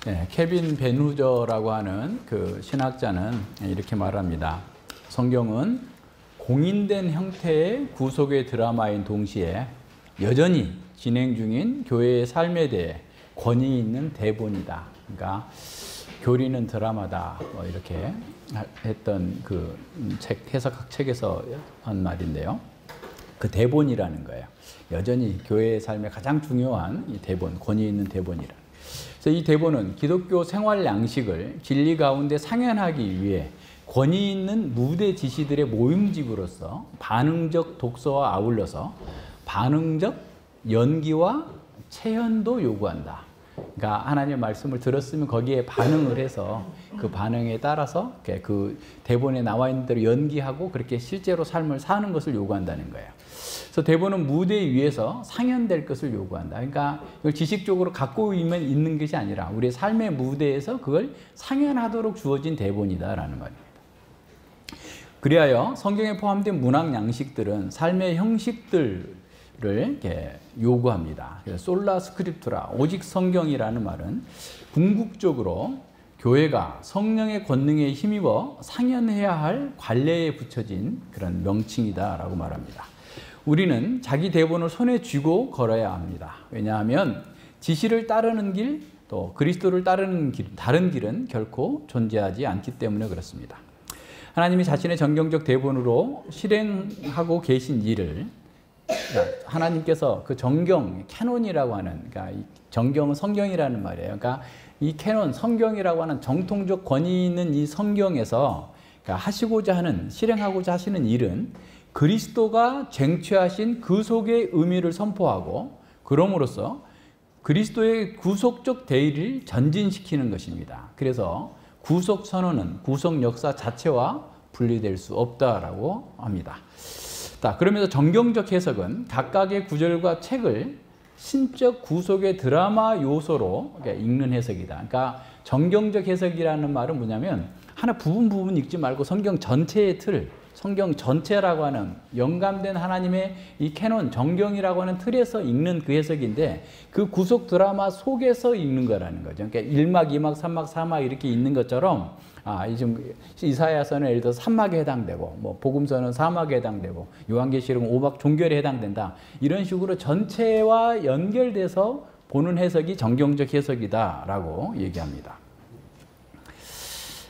네, 케빈 벤후저라고 하는 그 신학자는 이렇게 말합니다. 성경은 공인된 형태의 구속의 드라마인 동시에 여전히 진행 중인 교회의 삶에 대해 권위 있는 대본이다. 그러니까 교리는 드라마다 뭐 이렇게 했던 그 해석학 책에서 한 말인데요. 그 대본이라는 거예요. 여전히 교회의 삶에 가장 중요한 이 대본, 권위 있는 대본이라. 그래서 이 대본은 기독교 생활 양식을 진리 가운데 상연하기 위해 권위 있는 무대 지시들의 모임집으로서 반응적 독서와 아울러서 반응적 연기와 체현도 요구한다. 그러니까 하나님의 말씀을 들었으면 거기에 반응을 해서 그 반응에 따라서 그 대본에 나와 있는 대로 연기하고 그렇게 실제로 삶을 사는 것을 요구한다는 거예요. 그래서 대본은 무대 위에서 상연될 것을 요구한다. 그러니까 이걸 지식적으로 갖고 있는 것이 아니라 우리의 삶의 무대에서 그걸 상연하도록 주어진 대본이다라는 겁니다. 그리하여 성경에 포함된 문학 양식들은 삶의 형식들을 이렇게 요구합니다. 그래서 솔라 스크립투라, 오직 성경이라는 말은 궁극적으로 교회가 성령의 권능에 힘입어 상연해야 할 관례에 붙여진 그런 명칭이다라고 말합니다. 우리는 자기 대본을 손에 쥐고 걸어야 합니다. 왜냐하면 지시를 따르는 길, 또 그리스도를 따르는 길, 다른 길은 결코 존재하지 않기 때문에 그렇습니다. 하나님이 자신의 정경적 대본으로 실행하고 계신 일을 하나님께서 그 정경, 캐논이라고 하는, 그러니까 이 정경은 성경이라는 말이에요. 그러니까 이 캐논, 성경이라고 하는 정통적 권위 있는 이 성경에서 그러니까 하시고자 하는, 실행하고자 하시는 일은 그리스도가 쟁취하신 그 속의 의미를 선포하고 그럼으로써 그리스도의 구속적 대의를 전진시키는 것입니다. 그래서 구속 선언은 구속 역사 자체와 분리될 수 없다라고 합니다. 자, 그러면서 정경적 해석은 각각의 구절과 책을 신적 구속의 드라마 요소로 읽는 해석이다. 그러니까 정경적 해석이라는 말은 뭐냐면 하나 부분 읽지 말고 성경 전체의 틀, 성경 전체라고 하는 영감된 하나님의 이 캐논, 정경이라고 하는 틀에서 읽는 그 해석인데 그 구속 드라마 속에서 읽는 거라는 거죠. 그러니까 1막, 2막, 3막, 4막 이렇게 있는 것처럼 지금 이사야서는 예를 들어서 3막에 해당되고 뭐 복음서는 4막에 해당되고 요한계시록은 5막 종결에 해당된다. 이런 식으로 전체와 연결돼서 보는 해석이 정경적 해석이다라고 얘기합니다.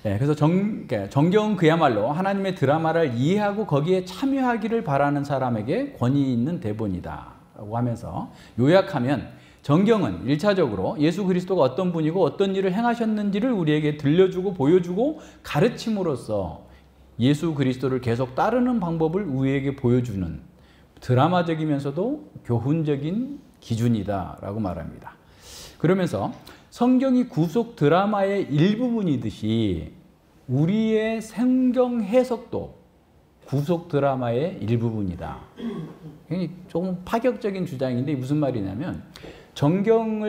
네, 그래서 정경은 그야말로 하나님의 드라마를 이해하고 거기에 참여하기를 바라는 사람에게 권위 있는 대본이다라고 하면서 요약하면 정경은 1차적으로 예수 그리스도가 어떤 분이고 어떤 일을 행하셨는지를 우리에게 들려주고 보여주고 가르침으로써 예수 그리스도를 계속 따르는 방법을 우리에게 보여주는 드라마적이면서도 교훈적인 기준이다라고 말합니다. 그러면서 성경이 구속 드라마의 일부분이듯이 우리의 성경 해석도 구속 드라마의 일부분이다. 조금 파격적인 주장인데 무슨 말이냐면 정경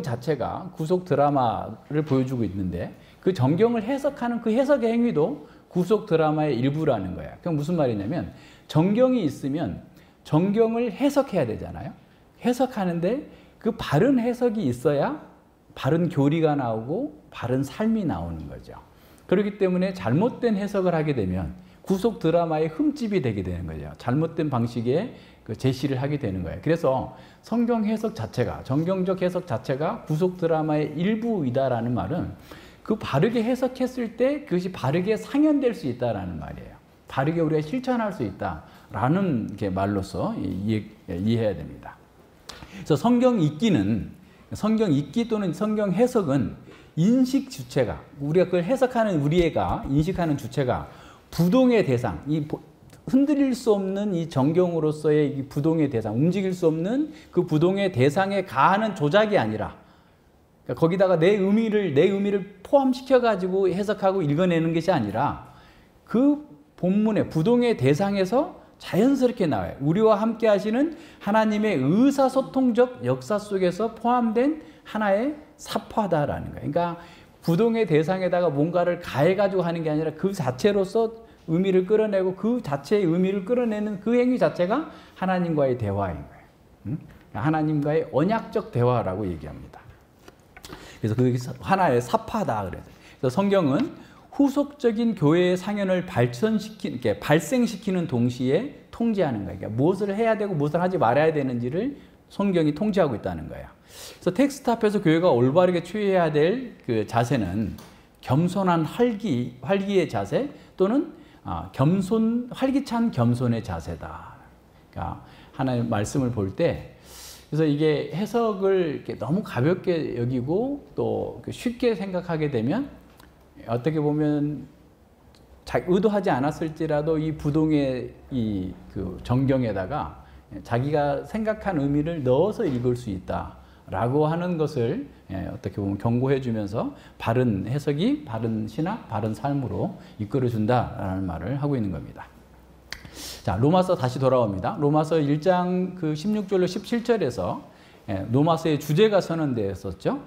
자체가 구속 드라마를 보여주고 있는데 그 정경을 해석하는 그 해석의 행위도 구속 드라마의 일부라는 거야. 그럼 무슨 말이냐면 정경이 있으면 정경을 해석해야 되잖아요. 해석하는데 그 바른 해석이 있어야 바른 교리가 나오고 바른 삶이 나오는 거죠. 그렇기 때문에 잘못된 해석을 하게 되면 구속 드라마의 흠집이 되게 되는 거죠. 잘못된 방식의 그 제시를 하게 되는 거예요. 그래서 성경 해석 자체가, 정경적 해석 자체가 구속 드라마의 일부이다라는 말은 그 바르게 해석했을 때 그것이 바르게 상연될 수 있다라는 말이에요. 바르게 우리가 실천할 수 있다라는 말로서 이해해야 됩니다. 그래서 성경 읽기 또는 성경 해석은 인식 주체가, 우리가 그걸 해석하는 우리가 인식하는 주체가 부동의 대상, 이 흔들릴 수 없는 이 정경으로서의 이 부동의 대상, 움직일 수 없는 그 부동의 대상에 가하는 조작이 아니라, 그러니까 거기다가 내 의미를 포함시켜 가지고 해석하고 읽어내는 것이 아니라 그 본문의 부동의 대상에서 자연스럽게 나와요. 우리와 함께 하시는 하나님의 의사소통적 역사 속에서 포함된 하나의 사파다라는 거예요. 그러니까 부동의 대상에다가 뭔가를 가해가지고 하는 게 아니라 그 자체로서 의미를 끌어내고 그 자체의 의미를 끌어내는 그 행위 자체가 하나님과의 대화인 거예요. 하나님과의 언약적 대화라고 얘기합니다. 그래서 그게 하나의 사파다 그래서. 그래서 성경은 후속적인 교회의 상현을 발생시키는 동시에 통제하는 거예요. 그러니까 무엇을 해야 되고 무엇을 하지 말아야 되는지를 성경이 통제하고 있다는 거예요. 그래서 텍스트 앞에서 교회가 올바르게 취해야 될 그 자세는 겸손한 활기의 자세 또는 활기찬 겸손의 자세다. 그러니까 하나의 말씀을 볼 때 그래서 이게 해석을 이렇게 너무 가볍게 여기고 또 쉽게 생각하게 되면 어떻게 보면 의도하지 않았을지라도 이 부동의 그 정경에다가 자기가 생각한 의미를 넣어서 읽을 수 있다라고 하는 것을 어떻게 보면 경고해 주면서 바른 해석이 바른 신학, 바른 삶으로 이끌어 준다라는 말을 하고 있는 겁니다. 자, 로마서 다시 돌아옵니다. 로마서 1장 그 16절로 17절에서 로마서의 주제가 선언되었었죠.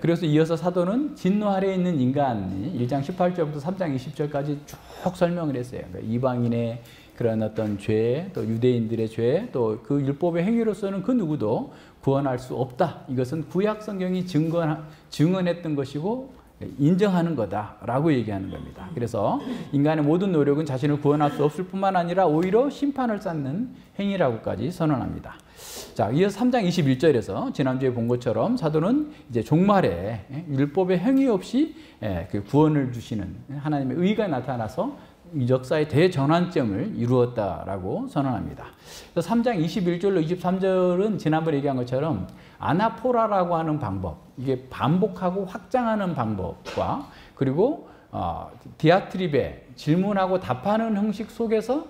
그래서 이어서 사도는 진노 아래에 있는 인간이 1장 18절부터 3장 20절까지 쭉 설명을 했어요. 그러니까 이방인의 그런 어떤 죄, 또 유대인들의 죄, 또 그 율법의 행위로서는 그 누구도 구원할 수 없다. 이것은 구약 성경이 증언했던 것이고 인정하는 거다라고 얘기하는 겁니다. 그래서 인간의 모든 노력은 자신을 구원할 수 없을 뿐만 아니라 오히려 심판을 쌓는 행위라고까지 선언합니다. 자, 이어서 3장 21절에서 지난주에 본 것처럼 사도는 이제 종말에 율법의 행위 없이 그 구원을 주시는 하나님의 의가 나타나서 이 역사의 대전환점을 이루었다라고 선언합니다. 그래서 3장 21절로 23절은 지난번에 얘기한 것처럼 아나포라라고 하는 방법, 이게 반복하고 확장하는 방법과 그리고 디아트리베, 질문하고 답하는 형식 속에서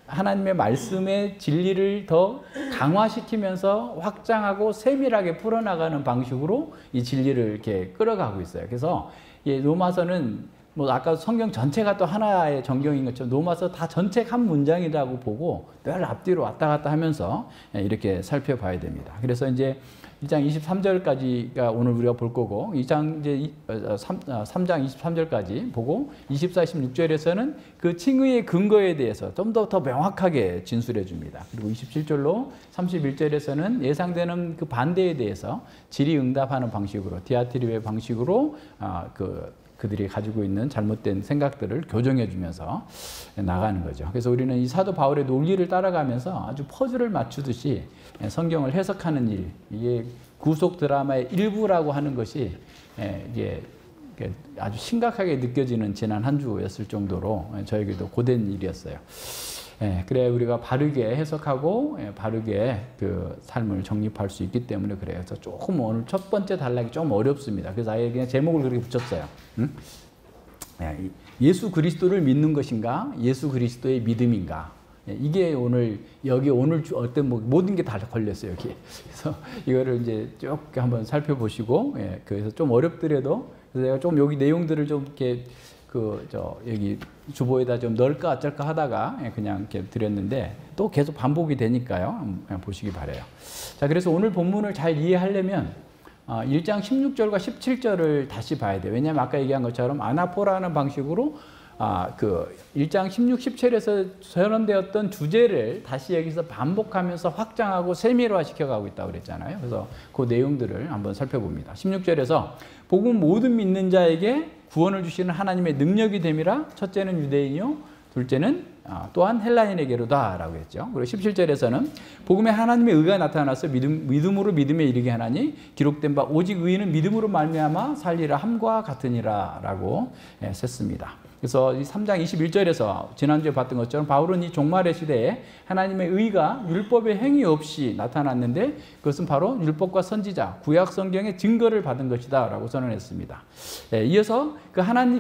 하나님의 말씀의 진리를 더 강화시키면서 확장하고 세밀하게 풀어나가는 방식으로 이 진리를 이렇게 끌어가고 있어요. 그래서 로마서는 뭐 아까 성경 전체가 또 하나의 전경인 것처럼 로마서 다 전체가 한 문장이라고 보고 늘 앞뒤로 왔다 갔다 하면서 이렇게 살펴봐야 됩니다. 그래서 이제 1장 23절까지가 오늘 우리가 볼 거고 2장 이제 3장 23절까지 보고 24, 26절에서는 그 칭의의 근거에 대해서 좀 더 명확하게 진술해 줍니다. 그리고 27절로 31절에서는 예상되는 그 반대에 대해서 질의응답하는 방식으로 디아트리베 방식으로 그들이 가지고 있는 잘못된 생각들을 교정해 주면서 나가는 거죠. 그래서 우리는 이 사도 바울의 논리를 따라가면서 아주 퍼즐을 맞추듯이 성경을 해석하는 일, 이게 구속 드라마의 일부라고 하는 것이 이게 아주 심각하게 느껴지는 지난 한 주였을 정도로 저에게도 고된 일이었어요. 그래 우리가 바르게 해석하고 바르게 그 삶을 정립할 수 있기 때문에 그래요. 그래서 조금 오늘 첫 번째 단락이 좀 어렵습니다. 그래서 아예 그냥 제목을 그렇게 붙였어요. 예수 그리스도를 믿는 것인가? 예수 그리스도의 믿음인가? 이게 오늘 어떤 모든 게 다 걸렸어요 여기. 그래서 이거를 이제 쭉 한번 살펴보시고 그래서 좀 어렵더라도 그래서 제가 좀 여기 내용들을 좀 이렇게 여기 주보에다 좀 넣을까 어쩔까 하다가 그냥 이렇게 드렸는데 또 계속 반복이 되니까요. 그냥 보시기 바래요. 자, 그래서 오늘 본문을 잘 이해하려면 1장 16절과 17절을 다시 봐야 돼요. 왜냐하면 아까 얘기한 것처럼 아나포라는 방식으로 그 1장 16, 17에서 선언되었던 주제를 다시 여기서 반복하면서 확장하고 세밀화 시켜가고 있다고 그랬잖아요. 그래서 그 내용들을 한번 살펴봅니다. 16절에서 복음 모든 믿는 자에게 구원을 주시는 하나님의 능력이 됨이라. 첫째는 유대인이요 둘째는 또한 헬라인에게로다 라고 했죠. 그리고 17절에서는 복음에 하나님의 의가 나타나서 믿음으로 믿음에 이르게 하나니 기록된 바 오직 의인은 믿음으로 말미암아 살리라 함과 같으니라 라고 썼습니다. 그래서 이 3장 21절에서 지난주에 봤던 것처럼 바울은 이 종말의 시대에 하나님의 의가 율법의 행위 없이 나타났는데 그것은 바로 율법과 선지자, 구약 성경의 증거를 받은 것이다 라고 선언했습니다. 이어서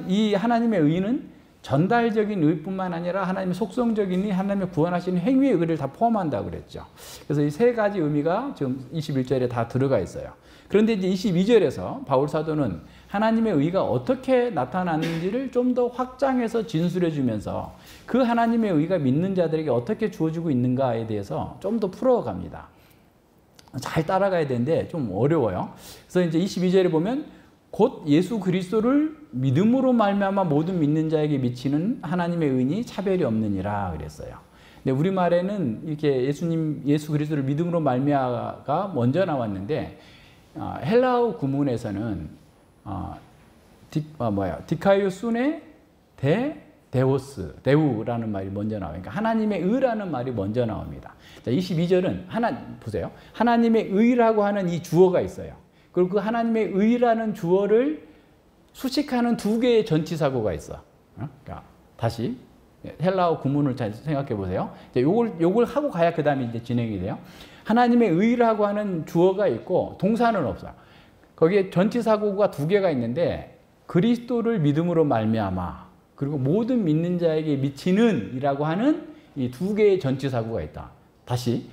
이 하나님의 의는 전달적인 의뿐만 아니라 하나님의 속성적인 의, 하나님의 구원하시는 행위의 의를 다 포함한다고 그랬죠. 그래서 이 세 가지 의미가 지금 21절에 다 들어가 있어요. 그런데 이제 22절에서 바울 사도는 하나님의 의가 어떻게 나타나는지를 좀 더 확장해서 진술해 주면서 그 하나님의 의가 믿는 자들에게 어떻게 주어지고 있는가에 대해서 좀 더 풀어갑니다. 잘 따라가야 되는데 좀 어려워요. 그래서 이제 22절에 보면 곧 예수 그리스도를 믿음으로 말미암아 모든 믿는 자에게 미치는 하나님의 의니 차별이 없느니라 그랬어요. 근데 우리말에는 이렇게 예수 그리스도를 믿음으로 말미암아가 먼저 나왔는데 헬라어 구문에서는 디카이오순의 데우라는 말이 먼저 나와요. 그러니까 하나님의 의라는 말이 먼저 나옵니다. 자, 22절은 보세요. 하나님의 의라고 하는 이 주어가 있어요. 그리고 그 하나님의 의라는 주어를 수식하는 두 개의 전치사고가 있어. 그러니까 다시 헬라어 구문을 잘 생각해 보세요. 요걸 하고 가야 그 다음에 이제 진행이 돼요. 하나님의 의라고 하는 주어가 있고 동사는 없어요. 거기에 전치사고가 두 개가 있는데 그리스도를 믿음으로 말미암아 그리고 모든 믿는 자에게 미치는 이라고 하는 이 두 개의 전치사고가 있다. 다시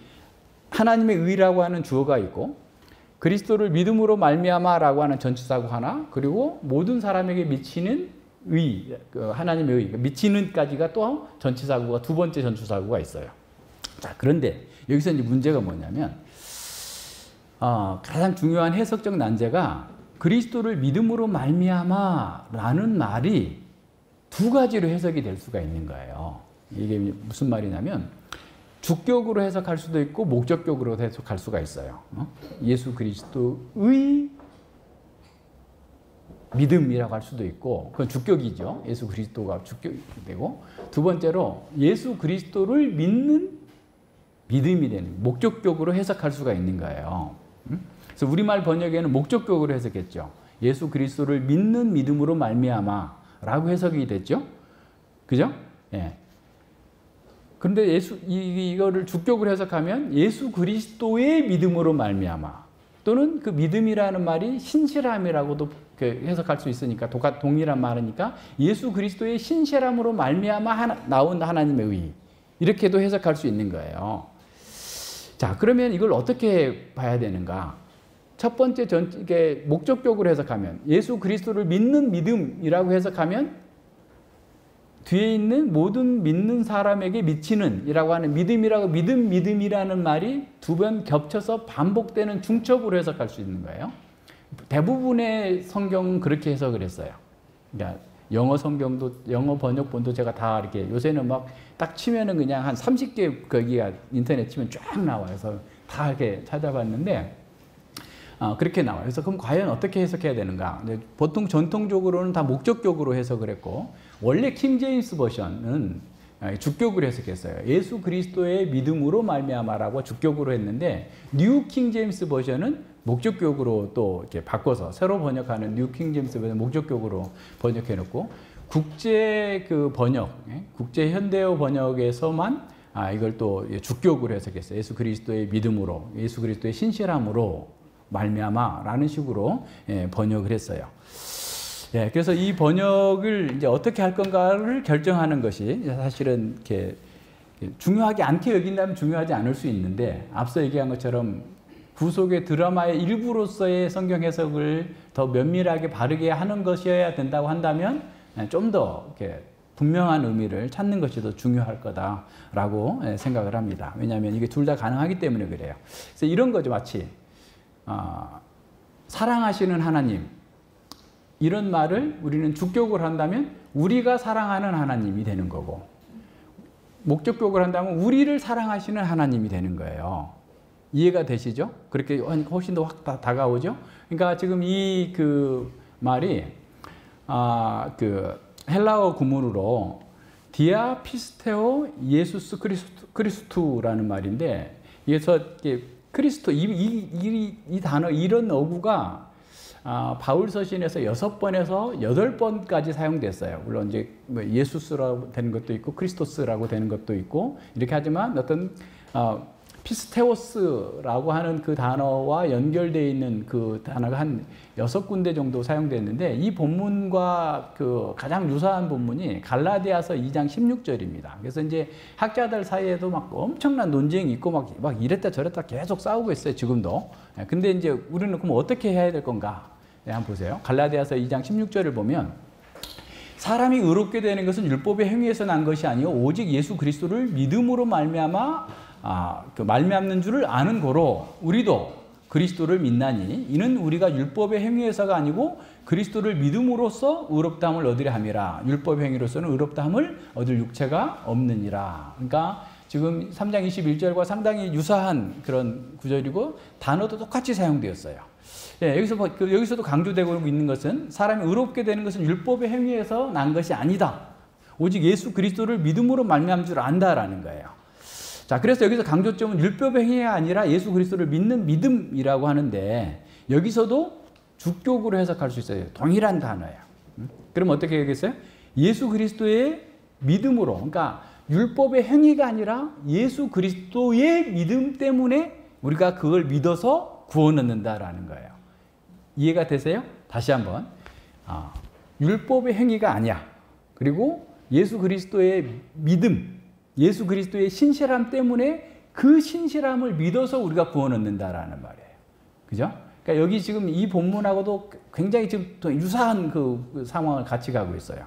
하나님의 의라고 하는 주어가 있고 그리스도를 믿음으로 말미암아라고 하는 전치사고 하나 그리고 모든 사람에게 미치는 의, 하나님의 의, 미치는까지가 또 전치사고가 두 번째 전치사고가 있어요. 자, 그런데 여기서 이제 문제가 뭐냐면 가장 중요한 해석적 난제가 그리스도를 믿음으로 말미암아라는 말이 두 가지로 해석이 될 수가 있는 거예요. 이게 무슨 말이냐면 주격으로 해석할 수도 있고 목적격으로 해석할 수가 있어요. 예수 그리스도의 믿음이라고 할 수도 있고 그건 주격이죠. 예수 그리스도가 주격이 되고 두 번째로 예수 그리스도를 믿는 믿음이 되는 목적격으로 해석할 수가 있는 거예요. 그래서 우리말 번역에는 목적격으로 해석했죠. 예수 그리스도를 믿는 믿음으로 말미암아라고 해석이 됐죠. 그죠? 예. 그런데 이거를 주격으로 해석하면 예수 그리스도의 믿음으로 말미암아 또는 그 믿음이라는 말이 신실함이라고도 해석할 수 있으니까 동일한 말이니까 예수 그리스도의 신실함으로 말미암아 나온 하나님의 의 이렇게도 해석할 수 있는 거예요. 자, 그러면 이걸 어떻게 봐야 되는가? 첫 번째 이게 목적격으로 해석하면 예수 그리스도를 믿는 믿음이라고 해석하면 뒤에 있는 모든 믿는 사람에게 미치는 이라고 하는 믿음이라는 말이 두 번 겹쳐서 반복되는 중첩으로 해석할 수 있는 거예요. 대부분의 성경은 그렇게 해석을 했어요. 그러니까 영어 성경도, 영어 번역본도 제가 다 이렇게 요새는 막 딱 치면은 그냥 한 30개 거기가 인터넷 치면 쫙 나와요. 그래서 다 이렇게 찾아봤는데 그렇게 나와요. 그래서 그럼 과연 어떻게 해석해야 되는가? 보통 전통적으로는 다 목적격으로 해석을 했고 원래 킹 제임스 버전은 주격으로 해석했어요. 예수 그리스도의 믿음으로 말미암아라고 주격으로 했는데 뉴 킹 제임스 버전은 목적격으로 또 이렇게 바꿔서 새로 번역하는 뉴 킹 제임스 버전 목적격으로 번역해 놓고 국제 국제 현대어 번역에서만 이걸 또 주격으로 해석했어요. 예수 그리스도의 믿음으로, 예수 그리스도의 신실함으로 말미암아라는 식으로 번역을 했어요. 그래서 이 번역을 이제 어떻게 할 건가를 결정하는 것이 사실은 이렇게 중요하게 않게 여긴다면 중요하지 않을 수 있는데 앞서 얘기한 것처럼 구속의 드라마의 일부로서의 성경 해석을 더 면밀하게 바르게 하는 것이어야 된다고 한다면 좀 더 이렇게 분명한 의미를 찾는 것이 더 중요할 거다라고 생각을 합니다. 왜냐하면 이게 둘 다 가능하기 때문에 그래요. 그래서 이런 거죠. 마치 사랑하시는 하나님 이런 말을 우리는 주격으로 한다면 우리가 사랑하는 하나님이 되는 거고 목적격으로 한다면 우리를 사랑하시는 하나님이 되는 거예요. 이해가 되시죠? 그렇게 훨씬 더 확 다가오죠? 그러니까 지금 이 말이 헬라어 구문으로 디아 피스테오 예수스 크리스투라는 말인데 여기서 크리스토 이 단어 이런 어구가 바울 서신에서 6번에서 8번까지 사용됐어요. 물론 이제 예수스라고 되는 것도 있고 크리스토스라고 되는 것도 있고 이렇게 하지만 어떤 피스테오스라고 하는 그 단어와 연결되어 있는 그 단어가 한 6군데 정도 사용됐는데 이 본문과 가장 유사한 본문이 갈라디아서 2장 16절입니다. 그래서 이제 학자들 사이에도 막 엄청난 논쟁이 있고 막 이랬다 저랬다 계속 싸우고 있어요, 지금도. 근데 이제 우리는 그럼 어떻게 해야 될 건가? 한번 보세요. 갈라디아서 2장 16절을 보면 사람이 의롭게 되는 것은 율법의 행위에서 난 것이 아니요 오직 예수 그리스도를 믿음으로 말미암아 말미암는 줄을 아는 고로 우리도 그리스도를 믿나니 이는 우리가 율법의 행위에서가 아니고 그리스도를 믿음으로써 의롭다함을 얻으려 함이라. 율법의 행위로서는 의롭다함을 얻을 육체가 없느니라. 그러니까 지금 3장 21절과 상당히 유사한 그런 구절이고 단어도 똑같이 사용되었어요. 예, 여기서도 강조되고 있는 것은 사람이 의롭게 되는 것은 율법의 행위에서 난 것이 아니다. 오직 예수 그리스도를 믿음으로 말미암은 줄 안다라는 거예요. 자, 그래서 여기서 강조점은 율법의 행위가 아니라 예수 그리스도를 믿는 믿음이라고 하는데 여기서도 주격으로 해석할 수 있어요. 동일한 단어예요. 그럼 어떻게 되겠어요? 예수 그리스도의 믿음으로, 그러니까 율법의 행위가 아니라 예수 그리스도의 믿음 때문에 우리가 그걸 믿어서 구원 얻는다라는 거예요. 이해가 되세요? 다시 한번. 율법의 행위가 아니야. 그리고 예수 그리스도의 믿음, 예수 그리스도의 신실함 때문에 그 신실함을 믿어서 우리가 구원 얻는다라는 말이에요. 그죠? 그러니까 여기 지금 이 본문하고도 굉장히 지금 유사한 그 상황을 같이 가고 있어요.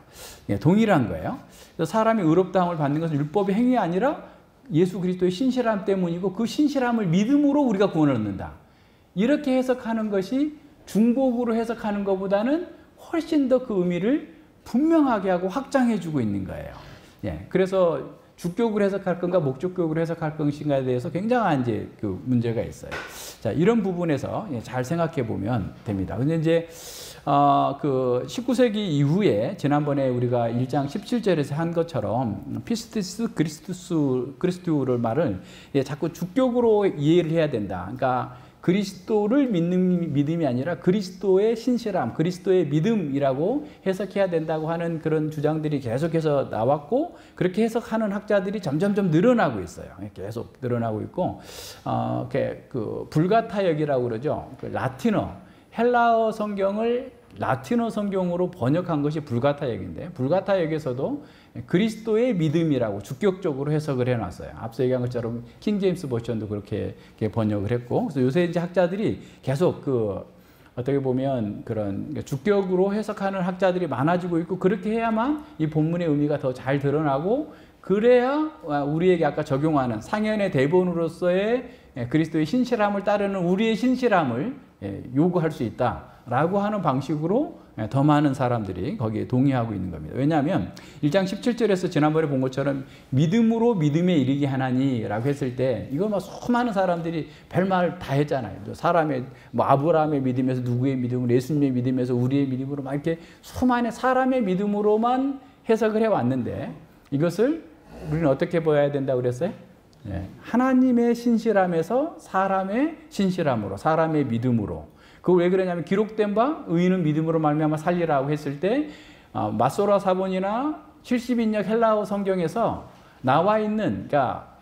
예, 동일한 거예요. 그래서 사람이 의롭다함을 받는 것은 율법의 행위가 아니라 예수 그리스도의 신실함 때문이고 그 신실함을 믿음으로 우리가 구원을 얻는다. 이렇게 해석하는 것이 중복으로 해석하는 것보다는 훨씬 더 그 의미를 분명하게 하고 확장해 주고 있는 거예요. 예, 그래서 주격으로 해석할 건가 목적격으로 해석할 것인가에 대해서 굉장한 이제 그 문제가 있어요. 자, 이런 부분에서 잘 생각해 보면 됩니다. 근데 이제 그 19세기 이후에 지난번에 우리가 1장 17절에서 한 것처럼 피스티스 그리스도를 말을 자꾸 주격으로 이해를 해야 된다. 그러니까 그리스도를 믿는 믿음이 아니라 그리스도의 신실함, 그리스도의 믿음이라고 해석해야 된다고 하는 그런 주장들이 계속해서 나왔고 그렇게 해석하는 학자들이 점점점 늘어나고 있어요. 계속 늘어나고 있고 그 불가타역이라고 그러죠. 그 라틴어, 헬라어 성경을 라틴어 성경으로 번역한 것이 불가타역인데 불가타역에서도 그리스도의 믿음이라고 주격적으로 해석을 해놨어요. 앞서 얘기한 것처럼 킹 제임스 버전도 그렇게 번역을 했고, 그래서 요새 이제 학자들이 계속 어떻게 보면 그런 주격으로 해석하는 학자들이 많아지고 있고, 그렇게 해야만 이 본문의 의미가 더 잘 드러나고, 그래야 우리에게 아까 적용하는 상현의 대본으로서의 그리스도의 신실함을 따르는 우리의 신실함을 요구할 수 있다라고 하는 방식으로 더 많은 사람들이 거기에 동의하고 있는 겁니다. 왜냐하면 1장 17절에서 지난번에 본 것처럼 믿음으로 믿음에 이르게 하나니라고 했을 때 이거 막 수많은 사람들이 별말 다 했잖아요. 사람의 아브라함의 믿음에서 누구의 믿음으로, 예수님의 믿음에서 우리의 믿음으로 막 이렇게 수많은 사람의 믿음으로만 해석을 해왔는데 이것을 우리는 어떻게 보아야 된다고 그랬어요? 하나님의 신실함에서 사람의 신실함으로, 사람의 믿음으로. 그거 왜 그러냐면 기록된 바 의인은 믿음으로 말미암아 살리라고 했을 때 마소라 사본이나 70인역 헬라어 성경에서 나와 있는, 그러니까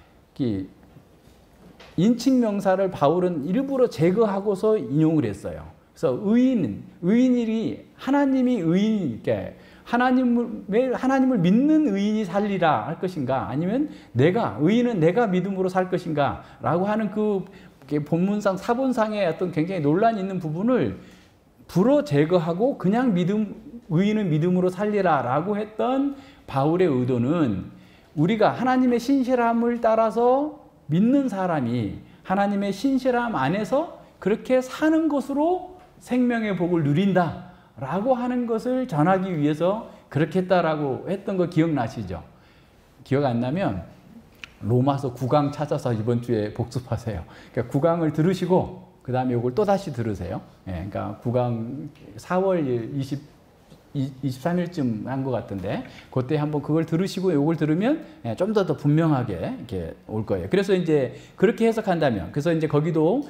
인칭 명사를 바울은 일부러 제거하고서 인용을 했어요. 그래서 의인이 하나님이 의인, 하나님을 믿는 의인이 살리라 할 것인가, 아니면 의인은 내가 믿음으로 살 것인가 라고 하는 그 본문상 사본상의 어떤 굉장히 논란이 있는 부분을 불어 제거하고 그냥 의인은 믿음으로 살리라 라고 했던 바울의 의도는 우리가 하나님의 신실함을 따라서 믿는 사람이 하나님의 신실함 안에서 그렇게 사는 것으로 생명의 복을 누린다 라고 하는 것을 전하기 위해서 그렇게 했다라고 했던 거 기억나시죠? 기억 안 나면 로마서 9강 찾아서 이번 주에 복습하세요. 그러니까 9강을 들으시고 그 다음에 이걸 또 다시 들으세요. 그러니까 9강 4월 23일쯤 한 것 같은데 그때 한번 그걸 들으시고 이걸 들으면 좀 더 분명하게 이렇게 올 거예요. 그래서 이제 그렇게 해석한다면, 그래서 이제 거기도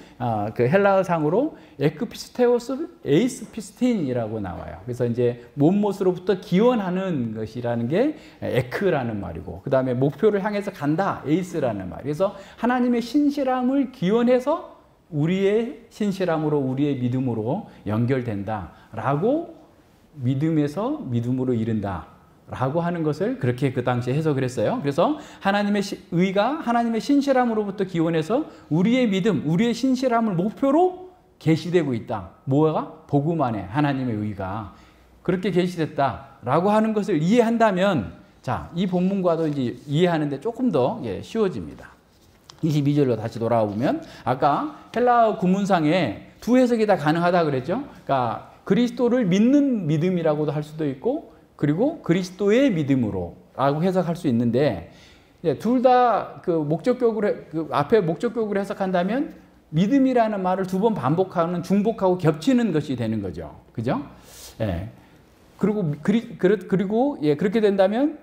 그 헬라어상으로 에크피스테오스 에이스피스틴이라고 나와요. 그래서 이제 못못으로부터 기원하는 것이라는 게 에크라는 말이고, 그 다음에 목표를 향해서 간다 에이스라는 말. 그래서 하나님의 신실함을 기원해서 우리의 신실함으로, 우리의 믿음으로 연결된다라고, 믿음에서 믿음으로 이른다 라고 하는 것을 그렇게 그 당시에 해석을 했어요. 그래서 하나님의 의가 하나님의 신실함으로부터 기원해서 우리의 믿음, 우리의 신실함을 목표로 계시되고 있다. 뭐가? 복음 안에 하나님의 의가 그렇게 계시됐다라고 하는 것을 이해한다면, 자, 이 본문과도 이제 이해하는데 조금 더 쉬워집니다. 22절로 다시 돌아와 보면 아까 헬라어 구문상에 두 해석이 다 가능하다 그랬죠. 그러니까 그리스도를 믿는 믿음이라고도 할 수도 있고, 그리고 그리스도의 믿음으로라고 해석할 수 있는데, 둘 다 그 목적격으로, 그 앞에 목적격으로 해석한다면 믿음이라는 말을 두 번 반복하는 중복하고 겹치는 것이 되는 거죠. 그죠? 예. 그리고 예, 그렇게 된다면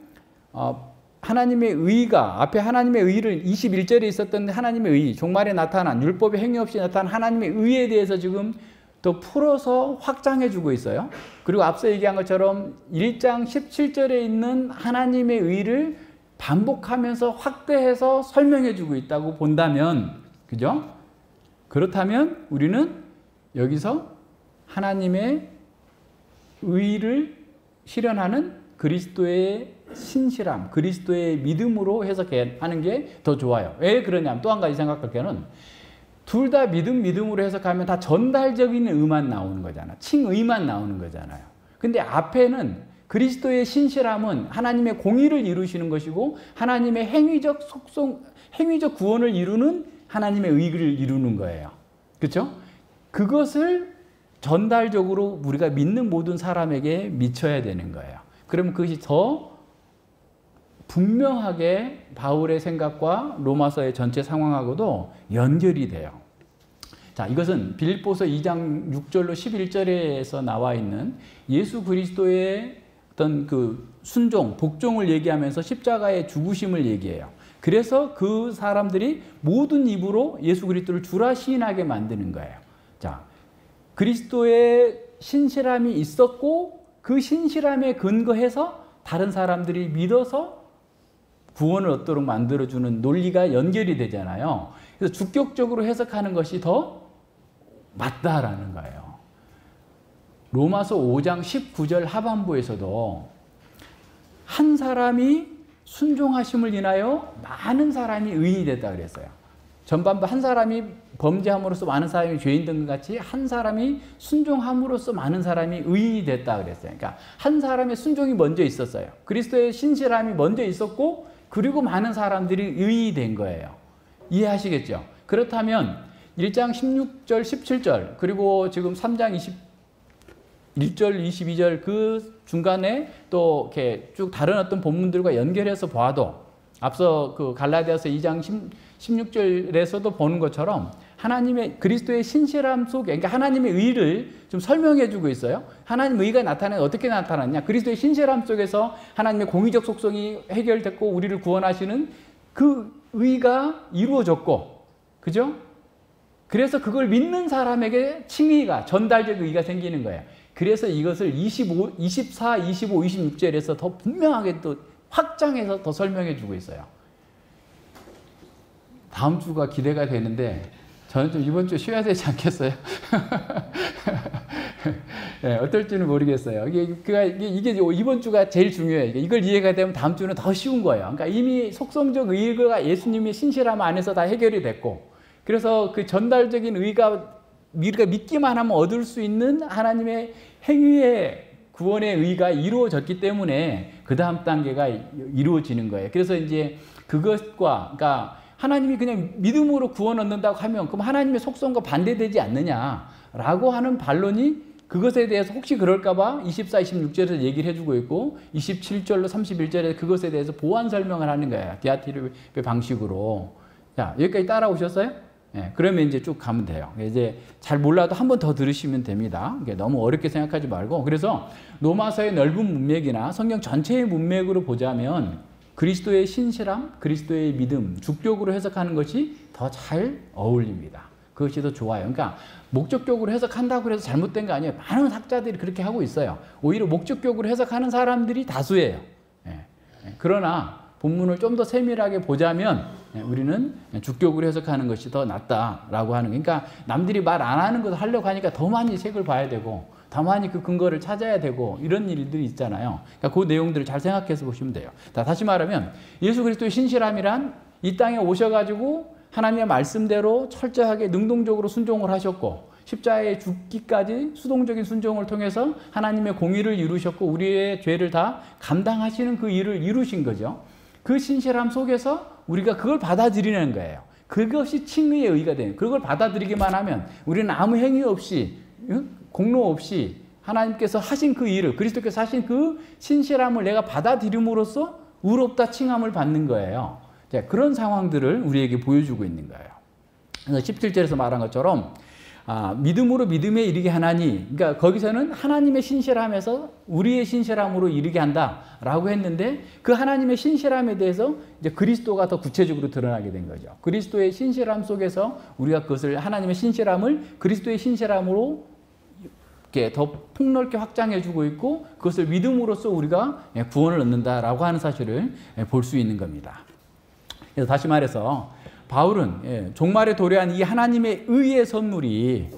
하나님의 의가 앞에 하나님의 의를 21절에 있었던 하나님의 의, 종말에 나타난 율법의 행위 없이 나타난 하나님의 의에 대해서 지금 더 풀어서 확장해 주고 있어요. 그리고 앞서 얘기한 것처럼 1장 17절에 있는 하나님의 의를 반복하면서 확대해서 설명해 주고 있다고 본다면, 그죠? 그렇다면 우리는 여기서 하나님의 의를 실현하는 그리스도의 신실함, 그리스도의 믿음으로 해석하는 게 더 좋아요. 왜 그러냐면 또 한 가지 생각할 때는 둘 다 믿음으로 해석하면 다 전달적인 의만 나오는 거잖아. 칭의만 나오는 거잖아요. 근데 앞에는 그리스도의 신실함은 하나님의 공의를 이루시는 것이고 하나님의 행위적 구원을 이루는 하나님의 의를 이루는 거예요. 그렇죠? 그것을 전달적으로 우리가 믿는 모든 사람에게 미쳐야 되는 거예요. 그러면 그것이 더 분명하게 바울의 생각과 로마서의 전체 상황하고도 연결이 돼요. 자, 이것은 빌립보서 2장 6절로 11절에서 나와 있는 예수 그리스도의 어떤 그 순종, 복종을 얘기하면서 십자가의 죽으심을 얘기해요. 그래서 그 사람들이 모든 입으로 예수 그리스도를 주라 시인하게 만드는 거예요. 자, 그리스도의 신실함이 있었고 그 신실함에 근거해서 다른 사람들이 믿어서 구원을 얻도록 만들어주는 논리가 연결이 되잖아요. 그래서 주격적으로 해석하는 것이 더 맞다라는 거예요. 로마서 5장 19절 하반부에서도 한 사람이 순종하심을 인하여 많은 사람이 의인이 됐다 그랬어요. 전반부 한 사람이 범죄함으로써 많은 사람이 죄인 된 것 같이 한 사람이 순종함으로써 많은 사람이 의인이 됐다 그랬어요. 그러니까 한 사람의 순종이 먼저 있었어요. 그리스도의 신실함이 먼저 있었고 그리고 많은 사람들이 의인이 된 거예요. 이해하시겠죠? 그렇다면 1장 16절, 17절 그리고 지금 3장 21절, 22절 그 중간에 또 이렇게 쭉 다른 어떤 본문들과 연결해서 봐도 앞서 그 갈라디아서 2장 16절에서도 보는 것처럼 하나님의 그리스도의 신실함 속에 그러니까 하나님의 의를 좀 설명해 주고 있어요. 하나님의 의가 어떻게 나타났냐? 그리스도의 신실함 속에서 하나님의 공의적 속성이 해결됐고 우리를 구원하시는 그 의가 이루어졌고, 그죠? 그래서 그걸 믿는 사람에게 칭의가 전달적 의가 생기는 거예요. 그래서 이것을 24, 25, 26절에서 더 분명하게 또 확장해서 더 설명해 주고 있어요. 다음 주가 기대가 되는데 저는 좀 이번 주 쉬어야 되지 않겠어요? 네, 어떨지는 모르겠어요. 이게 이번 주가 제일 중요해요. 이걸 이해가 되면 다음 주는 더 쉬운 거예요. 그러니까 이미 속성적 의가 예수님의 신실함 안에서 다 해결이 됐고, 그래서 그 전달적인 의가 우리가 믿기만 하면 얻을 수 있는 하나님의 행위의 구원의 의가 이루어졌기 때문에 그 다음 단계가 이루어지는 거예요. 그래서 이제 그것과, 그러니까 하나님이 그냥 믿음으로 구원 얻는다고 하면 그럼 하나님의 속성과 반대되지 않느냐라고 하는 반론이 그것에 대해서 혹시 그럴까봐 24, 26절에서 얘기를 해주고 있고 27절로 31절에 그것에 대해서 보완 설명을 하는 거예요. 디아티르의 방식으로. 자, 여기까지 따라오셨어요? 네, 그러면 이제 쭉 가면 돼요. 이제 잘 몰라도 한 번 더 들으시면 됩니다. 너무 어렵게 생각하지 말고. 그래서 로마서의 넓은 문맥이나 성경 전체의 문맥으로 보자면 그리스도의 신실함, 그리스도의 믿음, 주격으로 해석하는 것이 더 잘 어울립니다. 그것이 더 좋아요. 그러니까 목적격으로 해석한다고 해서 잘못된 거 아니에요. 많은 학자들이 그렇게 하고 있어요. 오히려 목적격으로 해석하는 사람들이 다수예요. 그러나 본문을 좀 더 세밀하게 보자면 우리는 주격으로 해석하는 것이 더 낫다라고 하는 거예요. 그러니까 남들이 말 안 하는 것을 하려고 하니까 더 많이 책을 봐야 되고 더 많이 그 근거를 찾아야 되고 이런 일들이 있잖아요. 그러니까 그 내용들을 잘 생각해서 보시면 돼요. 다시 말하면 예수 그리스도의 신실함이란 이 땅에 오셔가지고 하나님의 말씀대로 철저하게 능동적으로 순종을 하셨고 십자가에 죽기까지 수동적인 순종을 통해서 하나님의 공의를 이루셨고 우리의 죄를 다 감당하시는 그 일을 이루신 거죠. 그 신실함 속에서 우리가 그걸 받아들이는 거예요. 그것이 칭의의 의가 되는, 그걸 받아들이기만 하면 우리는 아무 행위 없이 공로 없이 하나님께서 하신 그 일을, 그리스도께서 하신 그 신실함을 내가 받아들임으로써 의롭다 칭함을 받는 거예요. 자, 그런 상황들을 우리에게 보여주고 있는 거예요. 그래서 17절에서 말한 것처럼 믿음으로 믿음에 이르게 하나니, 그러니까 거기서는 하나님의 신실함에서 우리의 신실함으로 이르게 한다라고 했는데, 그 하나님의 신실함에 대해서 이제 그리스도가 더 구체적으로 드러나게 된 거죠. 그리스도의 신실함 속에서 우리가 그것을, 하나님의 신실함을 그리스도의 신실함으로 이렇게 더 폭넓게 확장해주고 있고, 그것을 믿음으로써 우리가 구원을 얻는다라고 하는 사실을 볼 수 있는 겁니다. 그래서 다시 말해서 바울은 종말에 도래한 이 하나님의 의의 선물이,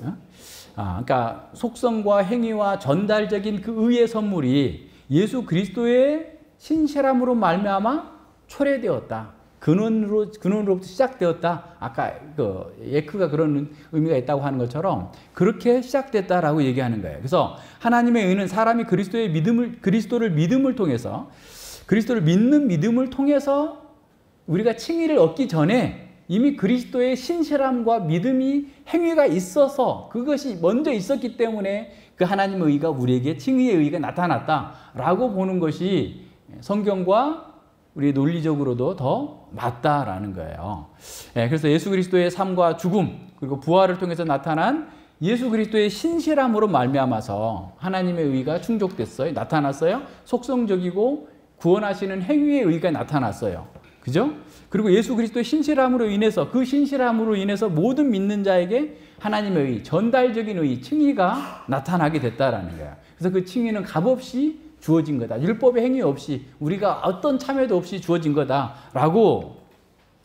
그러니까 속성과 행위와 전달적인 그 의의 선물이 예수 그리스도의 신실함으로 말미암아 초래되었다. 근원으로부터 시작되었다. 아까 그 예크가 그런 의미가 있다고 하는 것처럼 그렇게 시작됐다라고 얘기하는 거예요. 그래서 하나님의 의는 사람이 그리스도를 믿음을 통해서, 그리스도를 믿는 믿음을 통해서 우리가 칭의를 얻기 전에 이미 그리스도의 신실함과 믿음이 행위가 있어서, 그것이 먼저 있었기 때문에 그 하나님의 의가 우리에게 칭의의 의가 나타났다라고 보는 것이 성경과 우리 논리적으로도 더 맞다라는 거예요. 그래서 예수 그리스도의 삶과 죽음 그리고 부활을 통해서 나타난 예수 그리스도의 신실함으로 말미암아서 하나님의 의가 충족됐어요. 나타났어요. 속성적이고 구원하시는 행위의 의가 나타났어요. 그죠? 그리고 예수 그리스도의 신실함으로 인해서, 그 신실함으로 인해서 모든 믿는 자에게 하나님의 의, 전달적인 의, 칭의가 나타나게 됐다라는 거예요. 그래서 그 칭의는 값없이 주어진 거다. 율법의 행위 없이, 우리가 어떤 참여도 없이 주어진 거다라고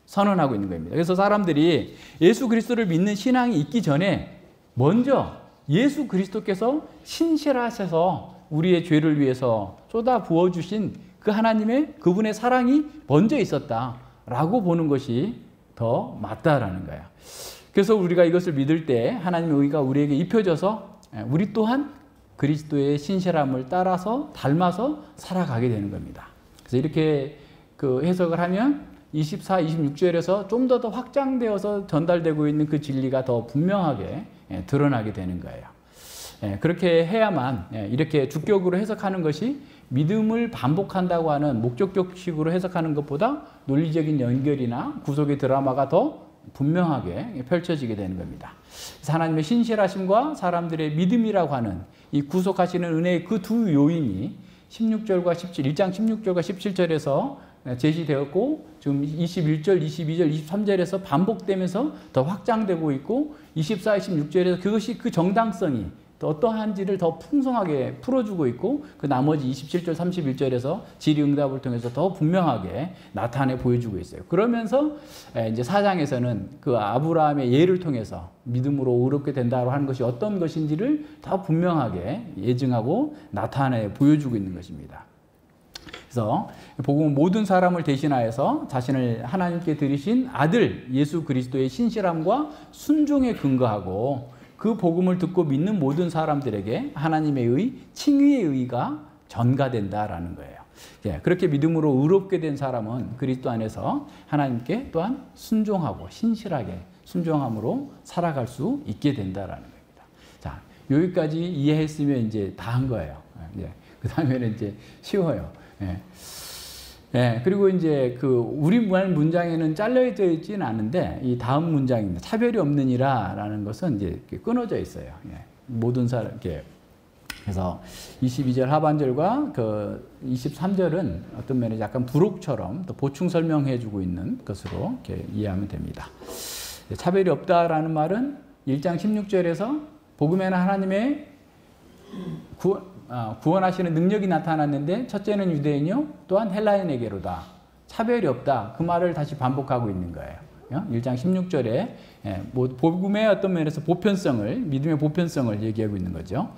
선언하고 있는 겁니다. 그래서 사람들이 예수 그리스도를 믿는 신앙이 있기 전에 먼저 예수 그리스도께서 신실하셔서 우리의 죄를 위해서 쏟아 부어주신 그 하나님의, 그분의 사랑이 먼저 있었다라고 보는 것이 더 맞다라는 거예요. 그래서 우리가 이것을 믿을 때 하나님의 의가 우리에게 입혀져서 우리 또한 그리스도의 신실함을 따라서 닮아서 살아가게 되는 겁니다. 그래서 이렇게 그 해석을 하면 24, 26절에서 좀 더 확장되어서 전달되고 있는 그 진리가 더 분명하게 드러나게 되는 거예요. 그렇게 해야만, 이렇게 주격으로 해석하는 것이 믿음을 반복한다고 하는 목적격식으로 해석하는 것보다 논리적인 연결이나 구속의 드라마가 더 분명하게 펼쳐지게 되는 겁니다. 하나님의 신실하심과 사람들의 믿음이라고 하는 이 구속하시는 은혜의 그 두 요인이 16절과 17, 1장 16절과 17절에서 제시되었고, 지금 21절, 22절, 23절에서 반복되면서 더 확장되고 있고, 24, 26절에서 그것이 그 정당성이 또 어떠한지를 더 풍성하게 풀어주고 있고, 그 나머지 27절, 31절에서 질의응답을 통해서 더 분명하게 나타내 보여주고 있어요. 그러면서 이제 4장에서는 그 아브라함의 예를 통해서 믿음으로 의롭게 된다고 하는 것이 어떤 것인지를 더 분명하게 예증하고 나타내 보여주고 있는 것입니다. 그래서 복음은 모든 사람을 대신하여서 자신을 하나님께 드리신 아들 예수 그리스도의 신실함과 순종에 근거하고, 그 복음을 듣고 믿는 모든 사람들에게 하나님의 의, 칭의의 의가 전가된다라는 거예요. 그렇게 믿음으로 의롭게 된 사람은 그리스도 안에서 하나님께 또한 순종하고 신실하게 순종함으로 살아갈 수 있게 된다라는 겁니다. 자, 여기까지 이해했으면 이제 다 한 거예요. 그 다음에는 이제 쉬워요. 그리고 이제 그 우리말 문장에는 잘려져 있지는 않은데, 이 다음 문장입니다. 차별이 없느니라라는 것은 이제 끊어져 있어요. 모든 사람, 그래서 22절 하반절과 그 23절은 어떤 면에 약간 부록처럼 또 보충 설명해주고 있는 것으로 이렇게 이해하면 됩니다. 차별이 없다라는 말은 1장 16절에서 복음에는 하나님의 구원하시는 능력이 나타났는데, 첫째는 유대인이요 또한 헬라인에게로다. 차별이 없다. 그 말을 다시 반복하고 있는 거예요. 1장 16절에 복음의 어떤 면에서 보편성을, 믿음의 보편성을 얘기하고 있는 거죠.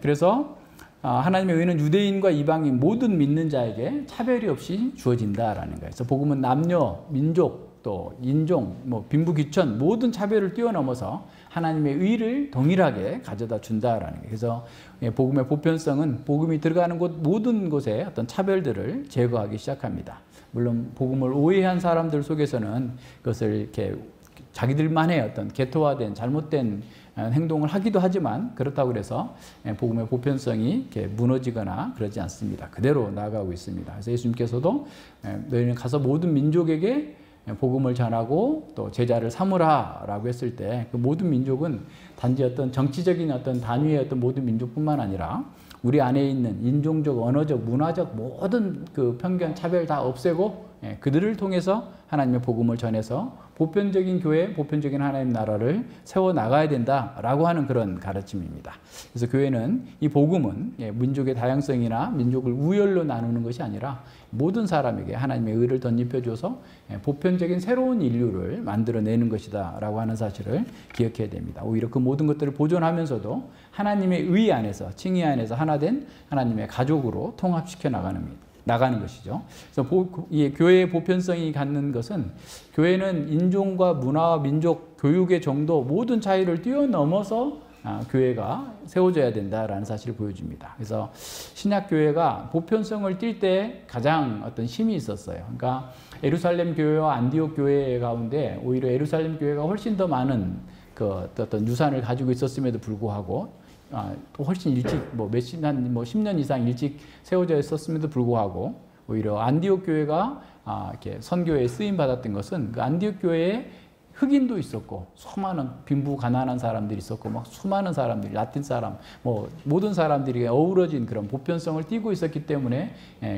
그래서 하나님의 의는 유대인과 이방인 모든 믿는 자에게 차별이 없이 주어진다라는 거예요. 그래서 복음은 남녀, 민족, 또 인종, 빈부귀천 모든 차별을 뛰어넘어서 하나님의 의를 동일하게 가져다 준다라는 거예요. 그래서 복음의 보편성은 복음이 들어가는 곳 모든 곳에 어떤 차별들을 제거하기 시작합니다. 물론 복음을 오해한 사람들 속에서는 그것을 이렇게 자기들만의 어떤 개토화된 잘못된 행동을 하기도 하지만, 그렇다고 해서 복음의 보편성이 이렇게 무너지거나 그러지 않습니다. 그대로 나아가고 있습니다. 그래서 예수님께서도 너희는 가서 모든 민족에게 복음을 전하고 또 제자를 삼으라라고 했을 때 그 모든 민족은 단지 어떤 정치적인 어떤 단위의 어떤 모든 민족뿐만 아니라 우리 안에 있는 인종적, 언어적, 문화적 모든 그 편견, 차별 다 없애고 그들을 통해서 하나님의 복음을 전해서 보편적인 교회, 보편적인 하나님 나라를 세워나가야 된다라고 하는 그런 가르침입니다. 그래서 교회는 이 복음은 민족의 다양성이나 민족을 우열로 나누는 것이 아니라 모든 사람에게 하나님의 의를 덧입혀줘서 보편적인 새로운 인류를 만들어내는 것이다 라고 하는 사실을 기억해야 됩니다. 오히려 그 모든 것들을 보존하면서도 하나님의 의 안에서, 칭의 안에서 하나 된 하나님의 가족으로 통합시켜 나가는 것이죠. 그래서 교회의 보편성이 갖는 것은 교회는 인종과 문화와 민족, 교육의 정도 모든 차이를 뛰어넘어서 교회가 세워져야 된다라는 사실을 보여줍니다. 그래서 신약 교회가 보편성을 띌 때 가장 어떤 힘이 있었어요. 그러니까 예루살렘 교회와 안디옥 교회 가운데 오히려 예루살렘 교회가 훨씬 더 많은 그 어떤 유산을 가지고 있었음에도 불구하고 또 훨씬 일찍 몇십 년, 10년 이상 일찍 세워져 있었음에도 불구하고 오히려 안디옥 교회가 이렇게 선교에 쓰임 받았던 것은 그 안디옥 교회에 흑인도 있었고 수많은 빈부 가난한 사람들이 있었고 막 수많은 사람들이 라틴 사람 모든 사람들이 어우러진 그런 보편성을 띠고 있었기 때문에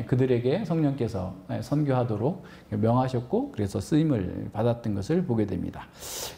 그들에게 성령께서 선교하도록 명하셨고 그래서 쓰임을 받았던 것을 보게 됩니다.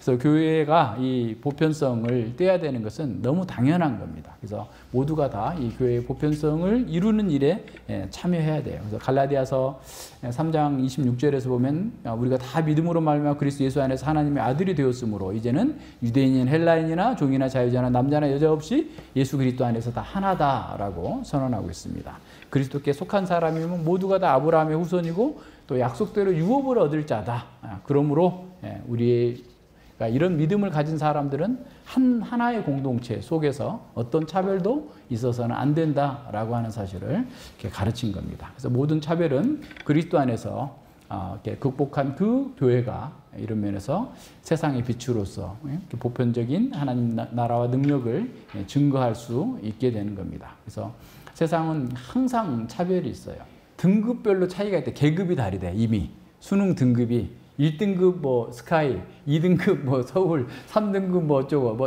그래서 교회가 이 보편성을 떼야 되는 것은 너무 당연한 겁니다. 그래서 모두가 다 이 교회의 보편성을 이루는 일에 참여해야 돼요. 그래서 갈라디아서 3장 26절에서 보면 우리가 다 믿음으로 말미암아 그리스도 예수 안에서 하나님의 아들이 되었으므로 이제는 유대인인 헬라인이나 종이나 자유자나 남자나 여자 없이 예수 그리스도 안에서 다 하나다라고 선언하고 있습니다. 그리스도께 속한 사람이면 모두가 다 아브라함의 후손이고 또 약속대로 유업을 얻을 자다. 그러므로 우리가 이런 믿음을 가진 사람들은 하나의 공동체 속에서 어떤 차별도 있어서는 안 된다라고 하는 사실을 이렇게 가르친 겁니다. 그래서 모든 차별은 그리스도 안에서 이렇게 극복한 그 교회가 이런 면에서 세상의 빛으로서 보편적인 하나님 나라와 능력을 증거할 수 있게 되는 겁니다. 그래서 세상은 항상 차별이 있어요. 등급별로 차이가 있대. 계급이 다르대. 이미 수능 등급이 1등급 스카이, 2등급 서울, 3등급 어쩌고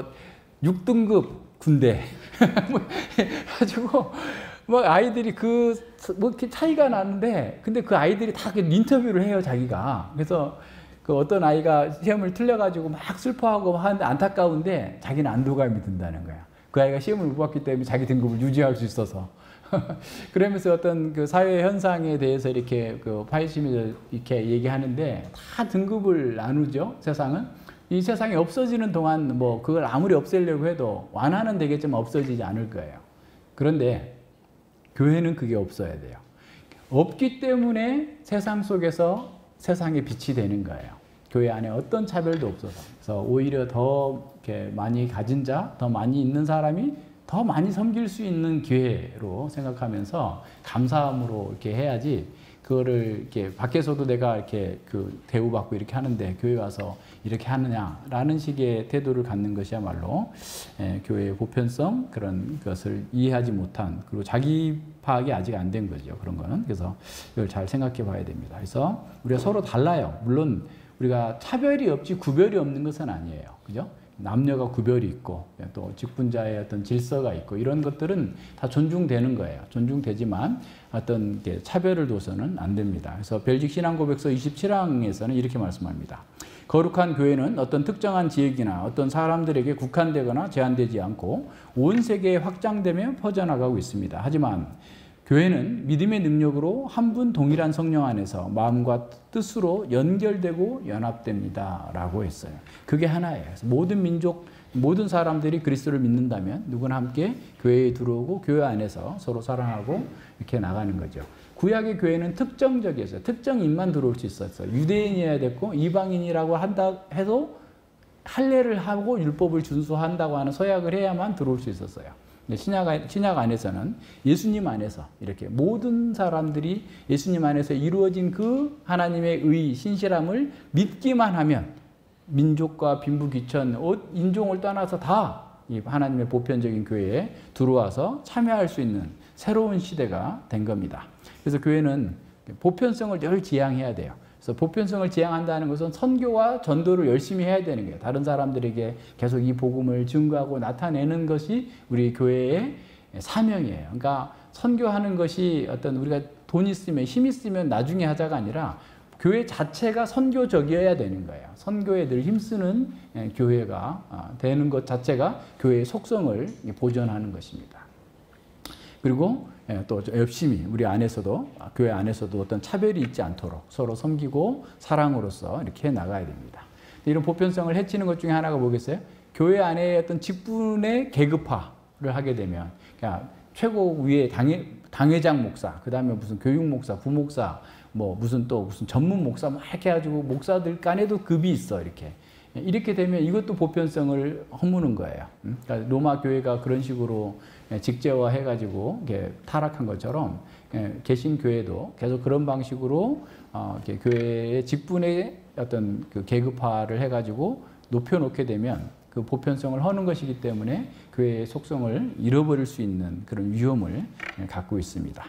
6등급 군대 가지고 아이들이 이렇게 차이가 나는데 근데 그 아이들이 다 인터뷰를 해요 자기가. 그래서 그 어떤 아이가 시험을 틀려가지고 막 슬퍼하고 하는데 안타까운데 자기는 안도감이 든다는 거야. 그 아이가 시험을 못 봤기 때문에 자기 등급을 유지할 수 있어서. 그러면서 어떤 그 사회 현상에 대해서 이렇게 그 파이심이 이렇게 얘기하는데 다 등급을 나누죠. 세상은 이 세상이 없어지는 동안 그걸 아무리 없애려고 해도 완화는 되겠지만 없어지지 않을 거예요. 그런데 교회는 그게 없어야 돼요. 없기 때문에 세상 속에서 세상의 빛이 되는 거예요. 교회 안에 어떤 차별도 없어서. 그래서 오히려 더 이렇게 많이 가진 자, 더 많이 있는 사람이 더 많이 섬길 수 있는 기회로 생각하면서 감사함으로 이렇게 해야지 그거를 이렇게 밖에서도 내가 이렇게 대우받고 이렇게 하는데 교회 와서 이렇게 하느냐라는 식의 태도를 갖는 것이야말로 교회의 보편성 그런 것을 이해하지 못한 그리고 자기 파악이 아직 안 된 거죠. 그런 거는. 그래서 이걸 잘 생각해 봐야 됩니다. 그래서 우리가 서로 달라요. 물론 우리가 차별이 없지 구별이 없는 것은 아니에요. 그죠? 남녀가 구별이 있고 또 직분자의 어떤 질서가 있고 이런 것들은 다 존중되는 거예요. 존중되지만 어떤 차별을 둬서는 안 됩니다. 그래서 벨직 신앙고백서 27항에서는 이렇게 말씀합니다. 거룩한 교회는 어떤 특정한 지역이나 어떤 사람들에게 국한되거나 제한되지 않고 온 세계에 확장되며 퍼져나가고 있습니다. 하지만 교회는 믿음의 능력으로 한 분 동일한 성령 안에서 마음과 뜻으로 연결되고 연합됩니다. 라고 했어요. 그게 하나예요. 그래서 모든 민족, 모든 사람들이 그리스도를 믿는다면 누구나 함께 교회에 들어오고 교회 안에서 서로 사랑하고 이렇게 나가는 거죠. 구약의 교회는 특정적이었어요. 특정인만 들어올 수 있었어요. 유대인이어야 됐고 이방인이라고 한다 해도 할례를 하고 율법을 준수한다고 하는 서약을 해야만 들어올 수 있었어요. 신약 안에서는 예수님 안에서 이렇게 모든 사람들이 예수님 안에서 이루어진 그 하나님의 의, 신실함을 믿기만 하면 민족과 빈부, 귀천, 인종을 떠나서 다 이 하나님의 보편적인 교회에 들어와서 참여할 수 있는 새로운 시대가 된 겁니다. 그래서 교회는 보편성을 늘 지향해야 돼요. 그래서 보편성을 지향한다는 것은 선교와 전도를 열심히 해야 되는 거예요. 다른 사람들에게 계속 이 복음을 증거하고 나타내는 것이 우리 교회의 사명이에요. 그러니까 선교하는 것이 어떤 우리가 돈 있으면 힘 있으면 나중에 하자가 아니라 교회 자체가 선교적이어야 되는 거예요. 선교에 늘 힘쓰는 교회가 되는 것 자체가 교회의 속성을 보존하는 것입니다. 그리고 또 열심히 우리 안에서도 교회 안에서도 어떤 차별이 있지 않도록 서로 섬기고 사랑으로서 이렇게 해 나가야 됩니다. 이런 보편성을 해치는 것 중에 하나가 뭐겠어요? 교회 안에 어떤 직분의 계급화를 하게 되면 그러니까 최고 위에 당회장 목사, 그 다음에 무슨 교육 목사, 부목사, 뭐 무슨 전문 목사 막 이렇게 해가지고 목사들 간에도 급이 있어 이렇게 되면 이것도 보편성을 허무는 거예요. 그러니까 로마 교회가 그런 식으로 직제화 해가지고 타락한 것처럼 개신교회도 계속 그런 방식으로 교회의 직분의 어떤 그 계급화를 해가지고 높여놓게 되면 그 보편성을 허는 것이기 때문에 교회의 속성을 잃어버릴 수 있는 그런 위험을 갖고 있습니다.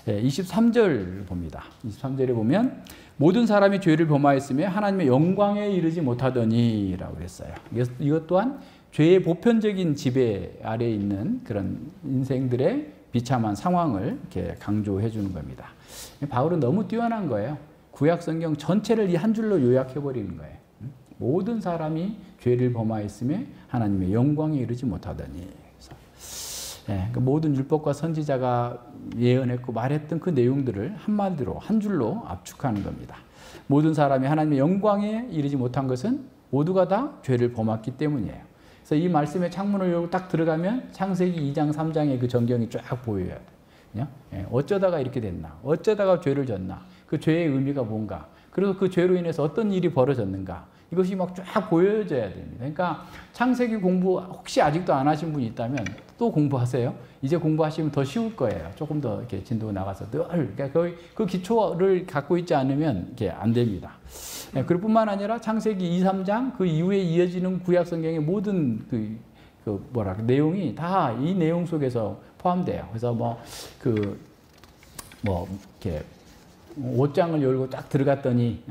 23절 봅니다. 23절에 보면 모든 사람이 죄를 범하였으며 하나님의 영광에 이르지 못하더니 라고 그랬어요. 이것 또한 죄의 보편적인 지배 아래에 있는 그런 인생들의 비참한 상황을 이렇게 강조해 주는 겁니다. 바울은 너무 뛰어난 거예요. 구약 성경 전체를 이 한 줄로 요약해 버리는 거예요. 모든 사람이 죄를 범하였으며 하나님의 영광에 이르지 못하더니. 그러니까 모든 율법과 선지자가 예언했고 말했던 그 내용들을 한마디로 한 줄로 압축하는 겁니다. 모든 사람이 하나님의 영광에 이르지 못한 것은 모두가 다 죄를 범했기 때문이에요. 그래서 이 말씀의 창문을 열고 딱 들어가면 창세기 2장 3장의 그 전경이 쫙 보여야 돼요. 어쩌다가 이렇게 됐나? 어쩌다가 죄를 졌나? 그 죄의 의미가 뭔가? 그래서 그 죄로 인해서 어떤 일이 벌어졌는가? 이것이 막 쫙 보여져야 됩니다. 그러니까 창세기 공부 혹시 아직도 안 하신 분이 있다면 또 공부하세요. 이제 공부하시면 더 쉬울 거예요. 조금 더 이렇게 진도 나가서 늘 그러니까 그 기초를 갖고 있지 않으면 이게 안 됩니다. 그럴 뿐만 아니라 창세기 2, 3장 그 이후에 이어지는 구약 성경의 모든 내용이 다 이 내용 속에서 포함돼요. 그래서 이렇게 옷장을 열고 딱 들어갔더니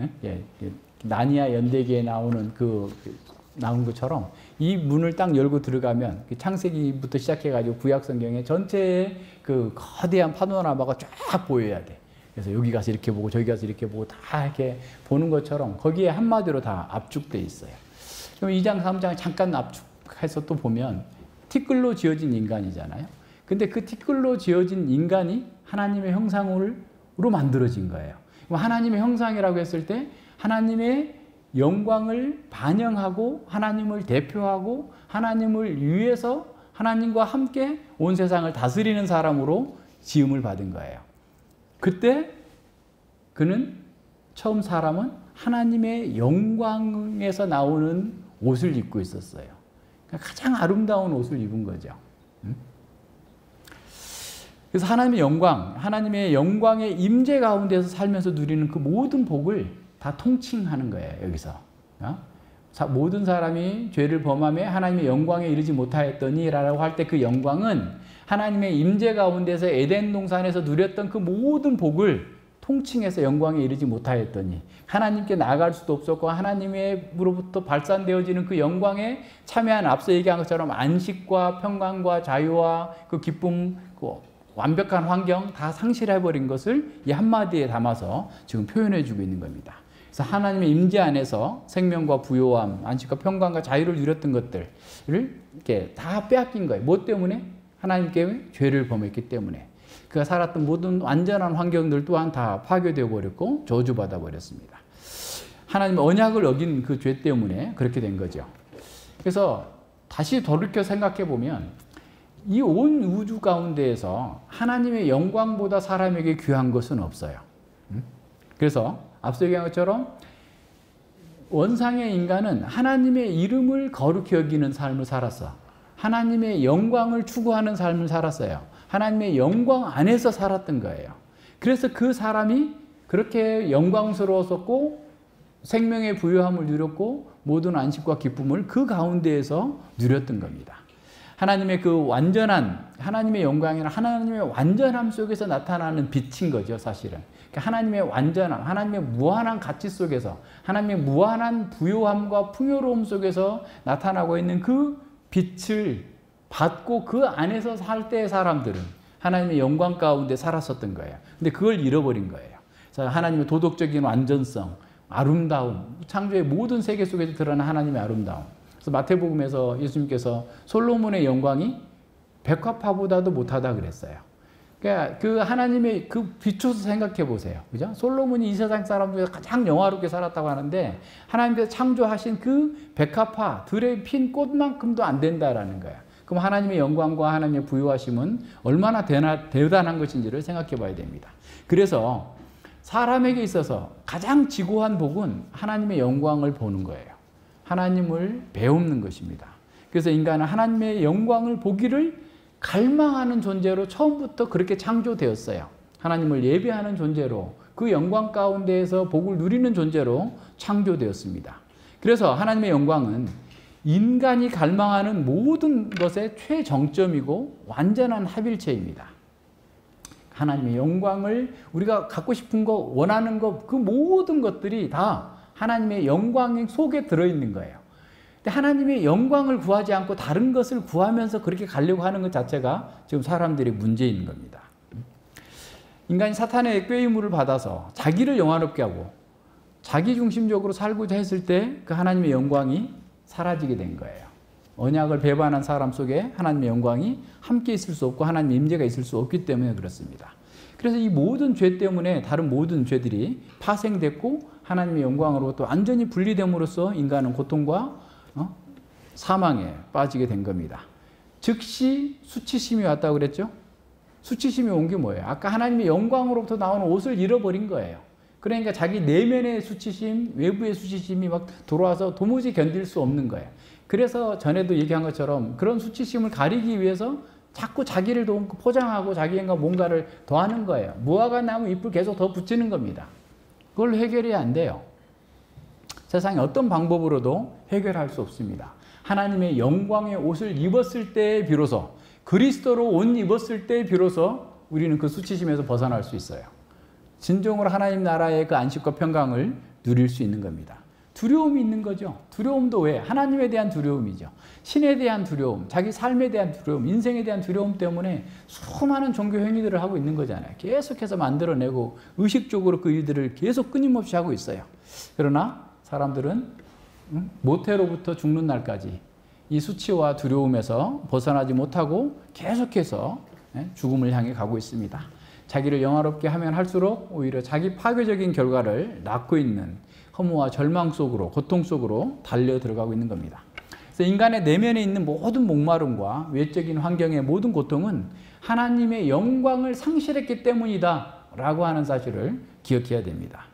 나니아 연대기에 나오는 나온 것처럼 이 문을 딱 열고 들어가면 창세기부터 시작해가지고 구약 성경의 전체의 그 거대한 파노라마가 쫙 보여야 돼. 그래서 여기 가서 이렇게 보고 저기 가서 이렇게 보고 다 이렇게 보는 것처럼 거기에 한마디로 다 압축돼 있어요. 그럼 2장, 3장 잠깐 압축해서 또 보면 티끌로 지어진 인간이잖아요. 근데 그 티끌로 지어진 인간이 하나님의 형상으로 만들어진 거예요. 그럼 하나님의 형상이라고 했을 때 하나님의 영광을 반영하고 하나님을 대표하고 하나님을 위해서 하나님과 함께 온 세상을 다스리는 사람으로 지음을 받은 거예요. 그때 처음 사람은 하나님의 영광에서 나오는 옷을 입고 있었어요. 그러니까 가장 아름다운 옷을 입은 거죠. 그래서 하나님의 영광, 하나님의 영광의 임재 가운데서 살면서 누리는 그 모든 복을 다 통칭하는 거예요, 여기서. 모든 사람이 죄를 범하며 하나님의 영광에 이르지 못하였더니 라고 할 때 그 영광은 하나님의 임재 가운데서 에덴 동산에서 누렸던 그 모든 복을 통칭해서 영광에 이르지 못하였더니 하나님께 나아갈 수도 없었고 하나님으로부터 발산되어지는 그 영광에 참여한 앞서 얘기한 것처럼 안식과 평강과 자유와 그 기쁨, 그 완벽한 환경 다 상실해버린 것을 이 한마디에 담아서 지금 표현해주고 있는 겁니다. 그래서 하나님의 임재 안에서 생명과 부요함, 안식과 평강과 자유를 누렸던 것들을 이렇게 다 빼앗긴 거예요. 뭐 때문에? 하나님께 죄를 범했기 때문에. 그가 살았던 모든 완전한 환경들 또한 다 파괴되어 버렸고 저주받아 버렸습니다. 하나님의 언약을 어긴 그 죄 때문에 그렇게 된 거죠. 그래서 다시 돌이켜 생각해 보면 이 온 우주 가운데에서 하나님의 영광보다 사람에게 귀한 것은 없어요. 그래서 앞서 얘기한 것처럼 원상의 인간은 하나님의 이름을 거룩히 여기는 삶을 살았어. 하나님의 영광을 추구하는 삶을 살았어요. 하나님의 영광 안에서 살았던 거예요. 그래서 그 사람이 그렇게 영광스러웠었고 생명의 부요함을 누렸고 모든 안식과 기쁨을 그 가운데에서 누렸던 겁니다. 하나님의 그 완전한 하나님의 영광이나 하나님의 완전함 속에서 나타나는 빛인 거죠, 사실은. 그러니까 하나님의 완전함, 하나님의 무한한 가치 속에서, 하나님의 무한한 부요함과 풍요로움 속에서 나타나고 있는 그 빛을 받고 그 안에서 살 때의 사람들은 하나님의 영광 가운데 살았었던 거예요. 근데 그걸 잃어버린 거예요. 그래서 하나님의 도덕적인 완전성, 아름다움, 창조의 모든 세계 속에서 드러난 하나님의 아름다움. 그래서 마태복음에서 예수님께서 솔로몬의 영광이 백합화보다도 못하다 그랬어요. 그러니까 그 하나님의 그 비춰서 생각해 보세요. 그죠? 솔로몬이 이 세상 사람 중에서 가장 영화롭게 살았다고 하는데 하나님께서 창조하신 그 백합화, 들에 핀 꽃만큼도 안 된다라는 거예요. 그럼 하나님의 영광과 하나님의 부유하심은 얼마나 대단한 것인지를 생각해 봐야 됩니다. 그래서 사람에게 있어서 가장 지고한 복은 하나님의 영광을 보는 거예요. 하나님을 배우는 것입니다. 그래서 인간은 하나님의 영광을 보기를 갈망하는 존재로 처음부터 그렇게 창조되었어요. 하나님을 예배하는 존재로 그 영광 가운데에서 복을 누리는 존재로 창조되었습니다. 그래서 하나님의 영광은 인간이 갈망하는 모든 것의 최정점이고 완전한 합일체입니다. 하나님의 영광을 우리가 갖고 싶은 거, 원하는 거, 그 모든 것들이 다 하나님의 영광 속에 들어있는 거예요. 근데 하나님의 영광을 구하지 않고 다른 것을 구하면서 그렇게 가려고 하는 것 자체가 지금 사람들의 문제인 겁니다. 인간이 사탄의 꾀임을 받아서 자기를 영화롭게 하고 자기중심적으로 살고자 했을 때 그 하나님의 영광이 사라지게 된 거예요. 언약을 배반한 사람 속에 하나님의 영광이 함께 있을 수 없고 하나님의 임재가 있을 수 없기 때문에 그렇습니다. 그래서 이 모든 죄 때문에 다른 모든 죄들이 파생됐고 하나님의 영광으로부터 완전히 분리됨으로써 인간은 고통과 사망에 빠지게 된 겁니다. 즉시 수치심이 왔다고 그랬죠? 수치심이 온 게 뭐예요? 아까 하나님의 영광으로부터 나오는 옷을 잃어버린 거예요. 그러니까 자기 내면의 수치심, 외부의 수치심이 막 들어와서 도무지 견딜 수 없는 거예요. 그래서 전에도 얘기한 것처럼 그런 수치심을 가리기 위해서 자꾸 자기를 포장하고 자기가 뭔가를 더하는 거예요. 무화과 나무 잎을 계속 더 붙이는 겁니다. 그걸 해결이 안 돼요. 세상에 어떤 방법으로도 해결할 수 없습니다. 하나님의 영광의 옷을 입었을 때 비로소, 그리스도로 옷 입었을 때 비로소 우리는 그 수치심에서 벗어날 수 있어요. 진정으로 하나님 나라의 그 안식과 평강을 누릴 수 있는 겁니다. 두려움이 있는 거죠. 두려움도 왜? 하나님에 대한 두려움이죠. 신에 대한 두려움, 자기 삶에 대한 두려움, 인생에 대한 두려움 때문에 수많은 종교 행위들을 하고 있는 거잖아요. 계속해서 만들어내고 의식적으로 그 일들을 계속 끊임없이 하고 있어요. 그러나 사람들은 모태로부터 죽는 날까지 이 수치와 두려움에서 벗어나지 못하고 계속해서 죽음을 향해 가고 있습니다. 자기를 영화롭게 하면 할수록 오히려 자기 파괴적인 결과를 낳고 있는 허무와 절망 속으로, 고통 속으로 달려 들어가고 있는 겁니다. 그래서 인간의 내면에 있는 모든 목마름과 외적인 환경의 모든 고통은 하나님의 영광을 상실했기 때문이다 라고 하는 사실을 기억해야 됩니다.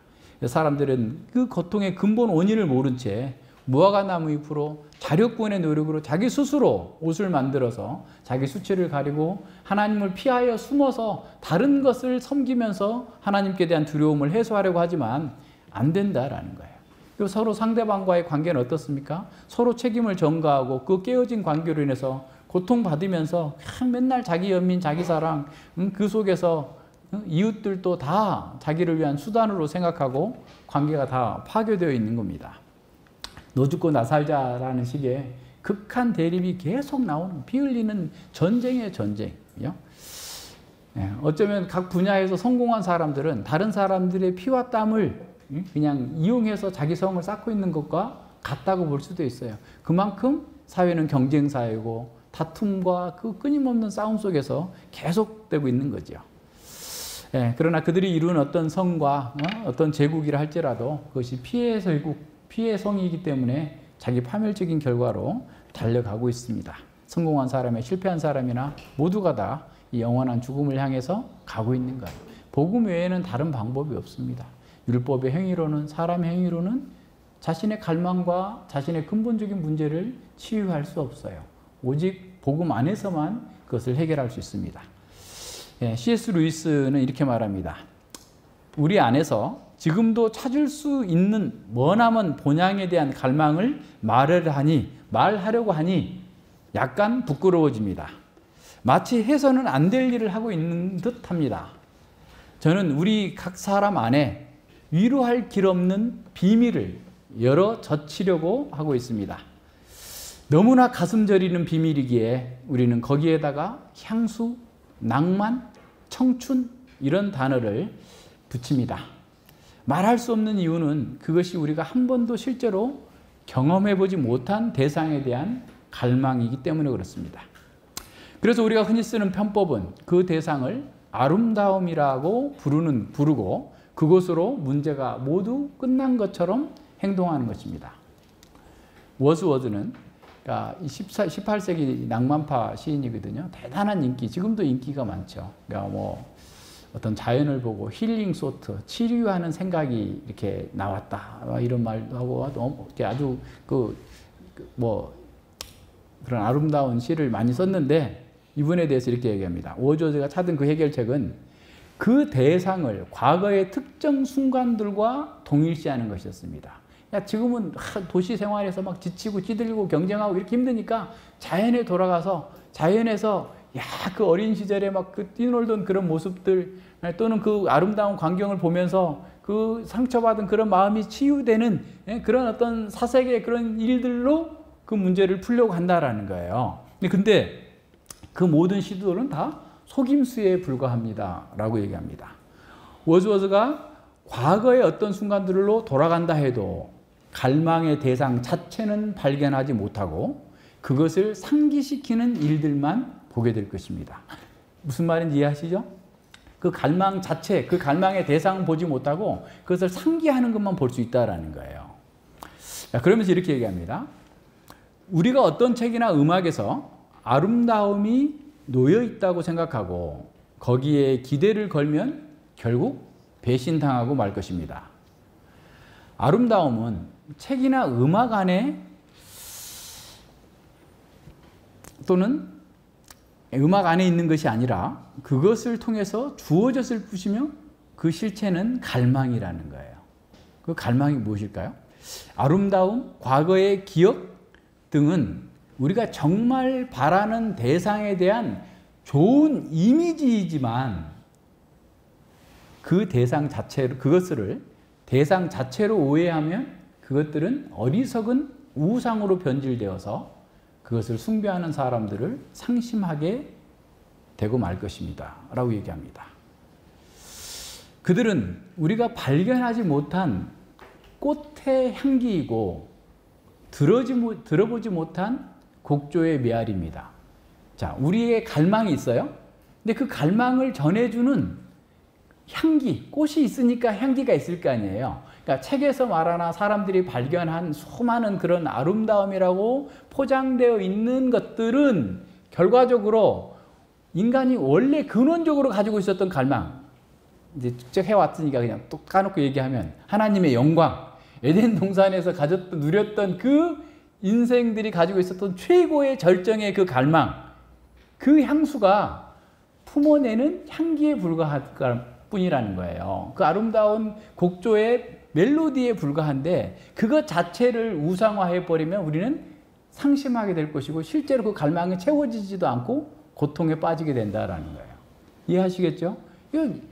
사람들은 그 고통의 근본 원인을 모른 채 무화과 나무 잎으로 자력군의 노력으로 자기 스스로 옷을 만들어서 자기 수치를 가리고 하나님을 피하여 숨어서 다른 것을 섬기면서 하나님께 대한 두려움을 해소하려고 하지만 안 된다라는 거예요. 그리고 서로 상대방과의 관계는 어떻습니까? 서로 책임을 전가하고 그 깨어진 관계로 인해서 고통받으면서 맨날 자기 연민, 자기 사랑, 그 속에서 이웃들도 다 자기를 위한 수단으로 생각하고 관계가 다 파괴되어 있는 겁니다. 너 죽고 나 살자라는 식의 극한 대립이 계속 나오는 피 흘리는 전쟁의 전쟁이요. 어쩌면 각 분야에서 성공한 사람들은 다른 사람들의 피와 땀을 그냥 이용해서 자기 성을 쌓고 있는 것과 같다고 볼 수도 있어요. 그만큼 사회는 경쟁 사회고 다툼과 그 끊임없는 싸움 속에서 계속되고 있는 거죠. 그러나 그들이 이룬 어떤 성과 어떤 제국이라 할지라도 그것이 피해 성이기 때문에 자기 파멸적인 결과로 달려가고 있습니다. 성공한 사람이나 실패한 사람이나 모두가 다 이 영원한 죽음을 향해서 가고 있는 거예요. 복음 외에는 다른 방법이 없습니다. 율법의 행위로는, 사람 행위로는 자신의 갈망과 자신의 근본적인 문제를 치유할 수 없어요. 오직 복음 안에서만 그것을 해결할 수 있습니다. C.S. 루이스는 이렇게 말합니다. 우리 안에서 지금도 찾을 수 있는 머나먼 본향에 대한 갈망을 말하려고 하니 약간 부끄러워집니다. 마치 해서는 안 될 일을 하고 있는 듯 합니다. 저는 우리 각 사람 안에 위로할 길 없는 비밀을 열어 젖히려고 하고 있습니다. 너무나 가슴 저리는 비밀이기에 우리는 거기에다가 향수, 낭만, 청춘 이런 단어를 붙입니다. 말할 수 없는 이유는 그것이 우리가 한 번도 실제로 경험해보지 못한 대상에 대한 갈망이기 때문에 그렇습니다. 그래서 우리가 흔히 쓰는 편법은 그 대상을 아름다움이라고 부르고 그것으로 문제가 모두 끝난 것처럼 행동하는 것입니다. 워즈워드는 18세기 낭만파 시인이거든요. 대단한 인기, 지금도 인기가 많죠. 그러니까 뭐 어떤 자연을 보고 힐링 소트, 치료하는 생각이 이렇게 나왔다. 이런 말도 하고 아주 그런 아름다운 시를 많이 썼는데 이분에 대해서 이렇게 얘기합니다. 워즈워드가 찾은 그 해결책은 그 대상을 과거의 특정 순간들과 동일시하는 것이었습니다. 야, 지금은 도시 생활에서 막 지치고 찌들고 경쟁하고 이렇게 힘드니까 자연에 돌아가서 자연에서 그 어린 시절에 막 그 뛰놀던 그런 모습들 또는 그 아름다운 광경을 보면서 그 상처받은 그런 마음이 치유되는 그런 어떤 사색의 그런 일들로 그 문제를 풀려고 한다라는 거예요. 근데 그 모든 시도들은 다 속임수에 불과합니다 라고 얘기합니다. 워즈워드가 과거의 어떤 순간들로 돌아간다 해도 갈망의 대상 자체는 발견하지 못하고 그것을 상기시키는 일들만 보게 될 것입니다. 무슨 말인지 이해하시죠? 그 갈망 자체, 그 갈망의 대상은 보지 못하고 그것을 상기하는 것만 볼 수 있다는 거예요. 자, 그러면서 이렇게 얘기합니다. 우리가 어떤 책이나 음악에서 아름다움이 놓여 있다고 생각하고 거기에 기대를 걸면 결국 배신당하고 말 것입니다. 아름다움은 책이나 음악 안에 또는 음악 안에 있는 것이 아니라 그것을 통해서 주어졌을 뿐이며 그 실체는 갈망이라는 거예요. 그 갈망이 무엇일까요? 아름다움, 과거의 기억 등은 우리가 정말 바라는 대상에 대한 좋은 이미지이지만 그 대상 자체로 그것을 대상 자체로 오해하면 그것들은 어리석은 우상으로 변질되어서 그것을 숭배하는 사람들을 상심하게 되고 말 것입니다 라고 얘기합니다. 그들은 우리가 발견하지 못한 꽃의 향기이고 들어보지 못한 곡조의 메아리입니다. 자, 우리의 갈망이 있어요. 근데 그 갈망을 전해주는 향기, 꽃이 있으니까 향기가 있을 거 아니에요. 그러니까 책에서 말하나 사람들이 발견한 수많은 그런 아름다움이라고 포장되어 있는 것들은 결과적으로 인간이 원래 근원적으로 가지고 있었던 갈망, 이제 직접 해왔으니까 그냥 또 까놓고 얘기하면 하나님의 영광, 에덴 동산에서 누렸던 그 인생들이 가지고 있었던 최고의 절정의 그 갈망, 그 향수가 품어내는 향기에 불과할 뿐이라는 거예요. 그 아름다운 곡조의 멜로디에 불과한데 그것 자체를 우상화해버리면 우리는 상심하게 될 것이고 실제로 그 갈망이 채워지지도 않고 고통에 빠지게 된다는 거예요. 이해하시겠죠? 이건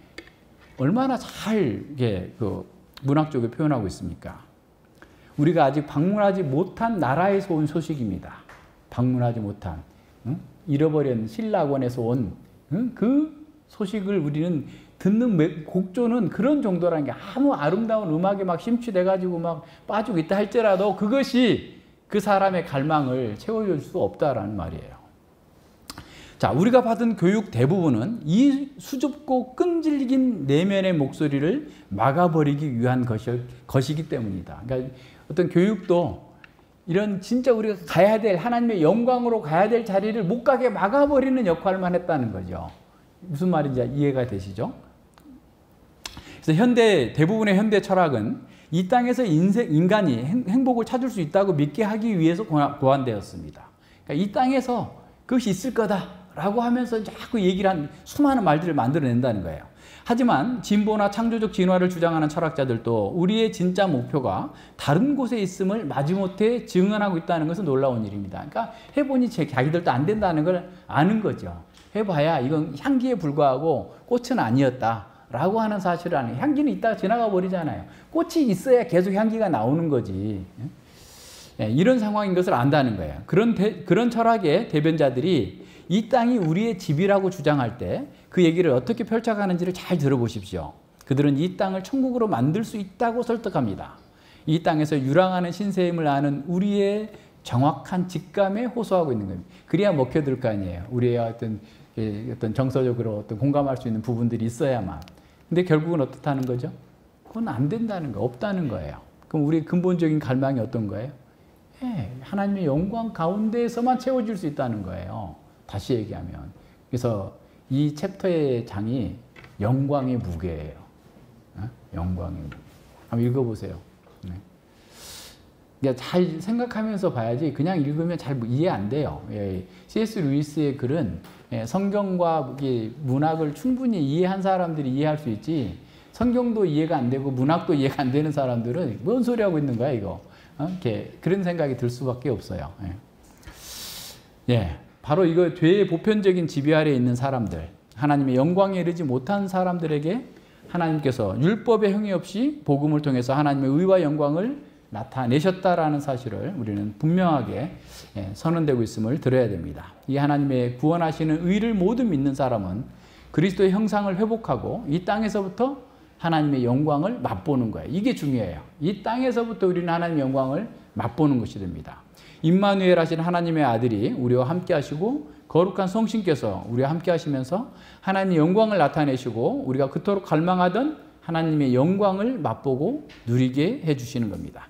얼마나 잘 이게 그 문학적으로 표현하고 있습니까? 우리가 아직 방문하지 못한 나라에서 온 소식입니다. 방문하지 못한 잃어버린 신라권에서 온 그 소식을 우리는 듣는 곡조는 그런 정도라는 게 아무 아름다운 음악에 막 심취돼가지고 막 빠지고 있다 할지라도 그것이 그 사람의 갈망을 채워줄 수 없다라는 말이에요. 자, 우리가 받은 교육 대부분은 이 수줍고 끈질긴 내면의 목소리를 막아버리기 위한 것이기 때문이다. 그러니까 어떤 교육도 이런 진짜 우리가 가야 될 하나님의 영광으로 가야 될 자리를 못 가게 막아버리는 역할만 했다는 거죠. 무슨 말인지 이해가 되시죠? 그래서 대부분의 현대 철학은 이 땅에서 인간이 행복을 찾을 수 있다고 믿게 하기 위해서 고안되었습니다. 그러니까 이 땅에서 그것이 있을 거다 라고 하면서 자꾸 얘기를 한 수많은 말들을 만들어낸다는 거예요. 하지만 진보나 창조적 진화를 주장하는 철학자들도 우리의 진짜 목표가 다른 곳에 있음을 마지못해 증언하고 있다는 것은 놀라운 일입니다. 그러니까 해보니 자기들도 안 된다는 걸 아는 거죠. 해봐야 이건 향기에 불과하고 꽃은 아니었다 라고 하는 사실을 아는, 향기는 있다가 지나가 버리잖아요. 꽃이 있어야 계속 향기가 나오는 거지. 이런 상황인 것을 안다는 거예요. 그런 철학의 대변자들이 이 땅이 우리의 집이라고 주장할 때 그 얘기를 어떻게 펼쳐가는지를 잘 들어보십시오. 그들은 이 땅을 천국으로 만들 수 있다고 설득합니다. 이 땅에서 유랑하는 신세임을 아는 우리의 정확한 직감에 호소하고 있는 겁니다. 그래야 먹혀들 거 아니에요. 우리의 어떤 정서적으로 어떤 공감할 수 있는 부분들이 있어야만. 근데 결국은 어떻다는 거죠? 그건 안 된다는 거, 없다는 거예요. 그럼 우리의 근본적인 갈망이 어떤 거예요? 하나님의 영광 가운데에서만 채워질 수 있다는 거예요. 다시 얘기하면. 그래서 이 챕터의 장이 영광의 무게예요. 영광의 무게. 한번 읽어보세요. 그러니까 잘 생각하면서 봐야지 그냥 읽으면 잘 이해 안 돼요. C.S. 루이스의 글은 성경과 문학을 충분히 이해한 사람들이 이해할 수 있지, 성경도 이해가 안 되고 문학도 이해가 안 되는 사람들은 뭔 소리 하고 있는 거야 이거. 그런 생각이 들 수밖에 없어요. 바로 이거 죄의 보편적인 지배 아래에 있는 사람들, 하나님의 영광에 이르지 못한 사람들에게 하나님께서 율법의 형이 없이 복음을 통해서 하나님의 의와 영광을 나타내셨다라는 사실을 우리는 분명하게 선언되고 있음을 들어야 됩니다. 이 하나님의 구원하시는 의를 모두 믿는 사람은 그리스도의 형상을 회복하고 이 땅에서부터 하나님의 영광을 맛보는 거예요. 이게 중요해요. 이 땅에서부터 우리는 하나님의 영광을 맛보는 것이 됩니다. 임마누엘 하신 하나님의 아들이 우리와 함께 하시고 거룩한 성신께서 우리와 함께 하시면서 하나님의 영광을 나타내시고 우리가 그토록 갈망하던 하나님의 영광을 맛보고 누리게 해주시는 겁니다.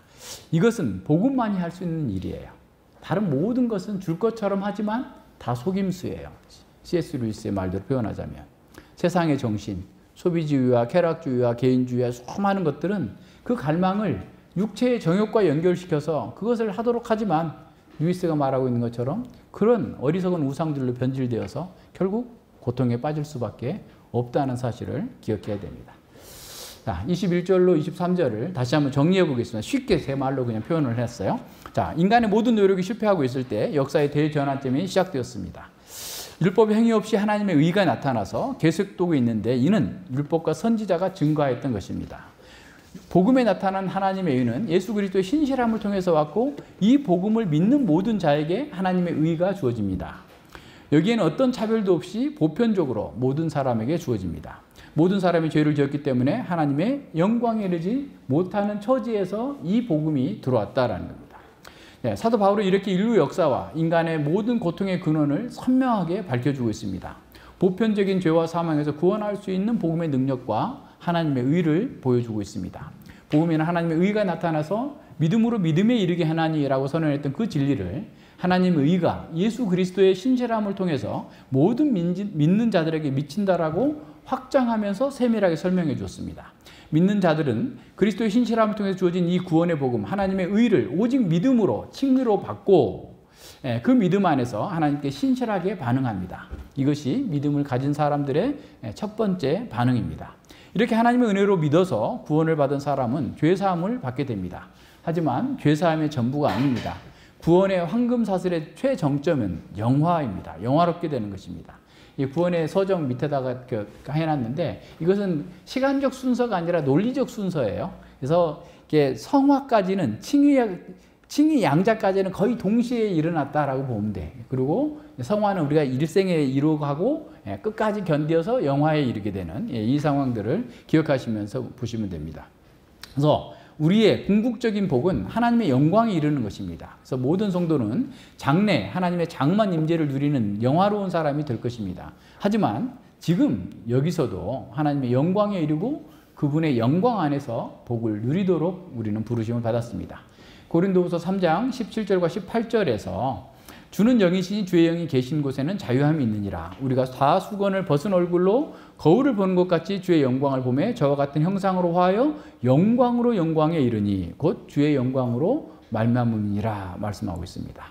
이것은 복음만이 할 수 있는 일이에요. 다른 모든 것은 줄 것처럼 하지만 다 속임수예요. C.S. 루이스의 말대로 표현하자면 세상의 정신, 소비주의와 쾌락주의와 개인주의와 수많은 것들은 그 갈망을 육체의 정욕과 연결시켜서 그것을 하도록 하지만 루이스가 말하고 있는 것처럼 그런 어리석은 우상들로 변질되어서 결국 고통에 빠질 수밖에 없다는 사실을 기억해야 됩니다. 자, 21절로 23절을 다시 한번 정리해 보겠습니다. 쉽게 세 말로 그냥 표현을 했어요. 자, 인간의 모든 노력이 실패하고 있을 때 역사의 대전환점이 시작되었습니다. 율법의 행위 없이 하나님의 의가 나타나서 계속되고 있는데 이는 율법과 선지자가 증거했던 것입니다. 복음에 나타난 하나님의 의는 예수 그리스도의 신실함을 통해서 왔고 이 복음을 믿는 모든 자에게 하나님의 의가 주어집니다. 여기에는 어떤 차별도 없이 보편적으로 모든 사람에게 주어집니다. 모든 사람이 죄를 지었기 때문에 하나님의 영광에 이르지 못하는 처지에서 이 복음이 들어왔다라는 겁니다. 사도 바울은 이렇게 인류 역사와 인간의 모든 고통의 근원을 선명하게 밝혀주고 있습니다. 보편적인 죄와 사망에서 구원할 수 있는 복음의 능력과 하나님의 의를 보여주고 있습니다. 복음에는 하나님의 의가 나타나서 믿음으로 믿음에 이르게 하나니라고 선언했던 그 진리를 하나님의 의가 예수 그리스도의 신실함을 통해서 모든 믿는 자들에게 미친다라고 확장하면서 세밀하게 설명해 주었습니다. 믿는 자들은 그리스도의 신실함을 통해서 주어진 이 구원의 복음, 하나님의 의를 오직 믿음으로 칭의로 받고 그 믿음 안에서 하나님께 신실하게 반응합니다. 이것이 믿음을 가진 사람들의 첫 번째 반응입니다. 이렇게 하나님의 은혜로 믿어서 구원을 받은 사람은 죄사함을 받게 됩니다. 하지만 죄사함의 전부가 아닙니다. 구원의 황금사슬의 최정점은 영화입니다. 영화롭게 되는 것입니다. 이 구원의 서적 밑에다가 해놨는데 이것은 시간적 순서가 아니라 논리적 순서예요. 그래서 이게 성화까지는 칭의 양자까지는 거의 동시에 일어났다라고 보면 돼. 그리고 성화는 우리가 일생에 이루어가고 끝까지 견뎌서 영화에 이르게 되는 이 상황들을 기억하시면서 보시면 됩니다. 그래서 우리의 궁극적인 복은 하나님의 영광에 이르는 것입니다. 그래서 모든 성도는 장래 하나님의 장만 임재를 누리는 영화로운 사람이 될 것입니다. 하지만 지금 여기서도 하나님의 영광에 이르고 그분의 영광 안에서 복을 누리도록 우리는 부르심을 받았습니다. 고린도후서 3장 17절과 18절에서 주는 영이시니 주의 영이 계신 곳에는 자유함이 있느니라. 우리가 다 수건을 벗은 얼굴로 거울을 보는 것 같이 주의 영광을 보매 저와 같은 형상으로 화하여 영광으로 영광에 이르니 곧 주의 영광으로 말미암음이니라 말씀하고 있습니다.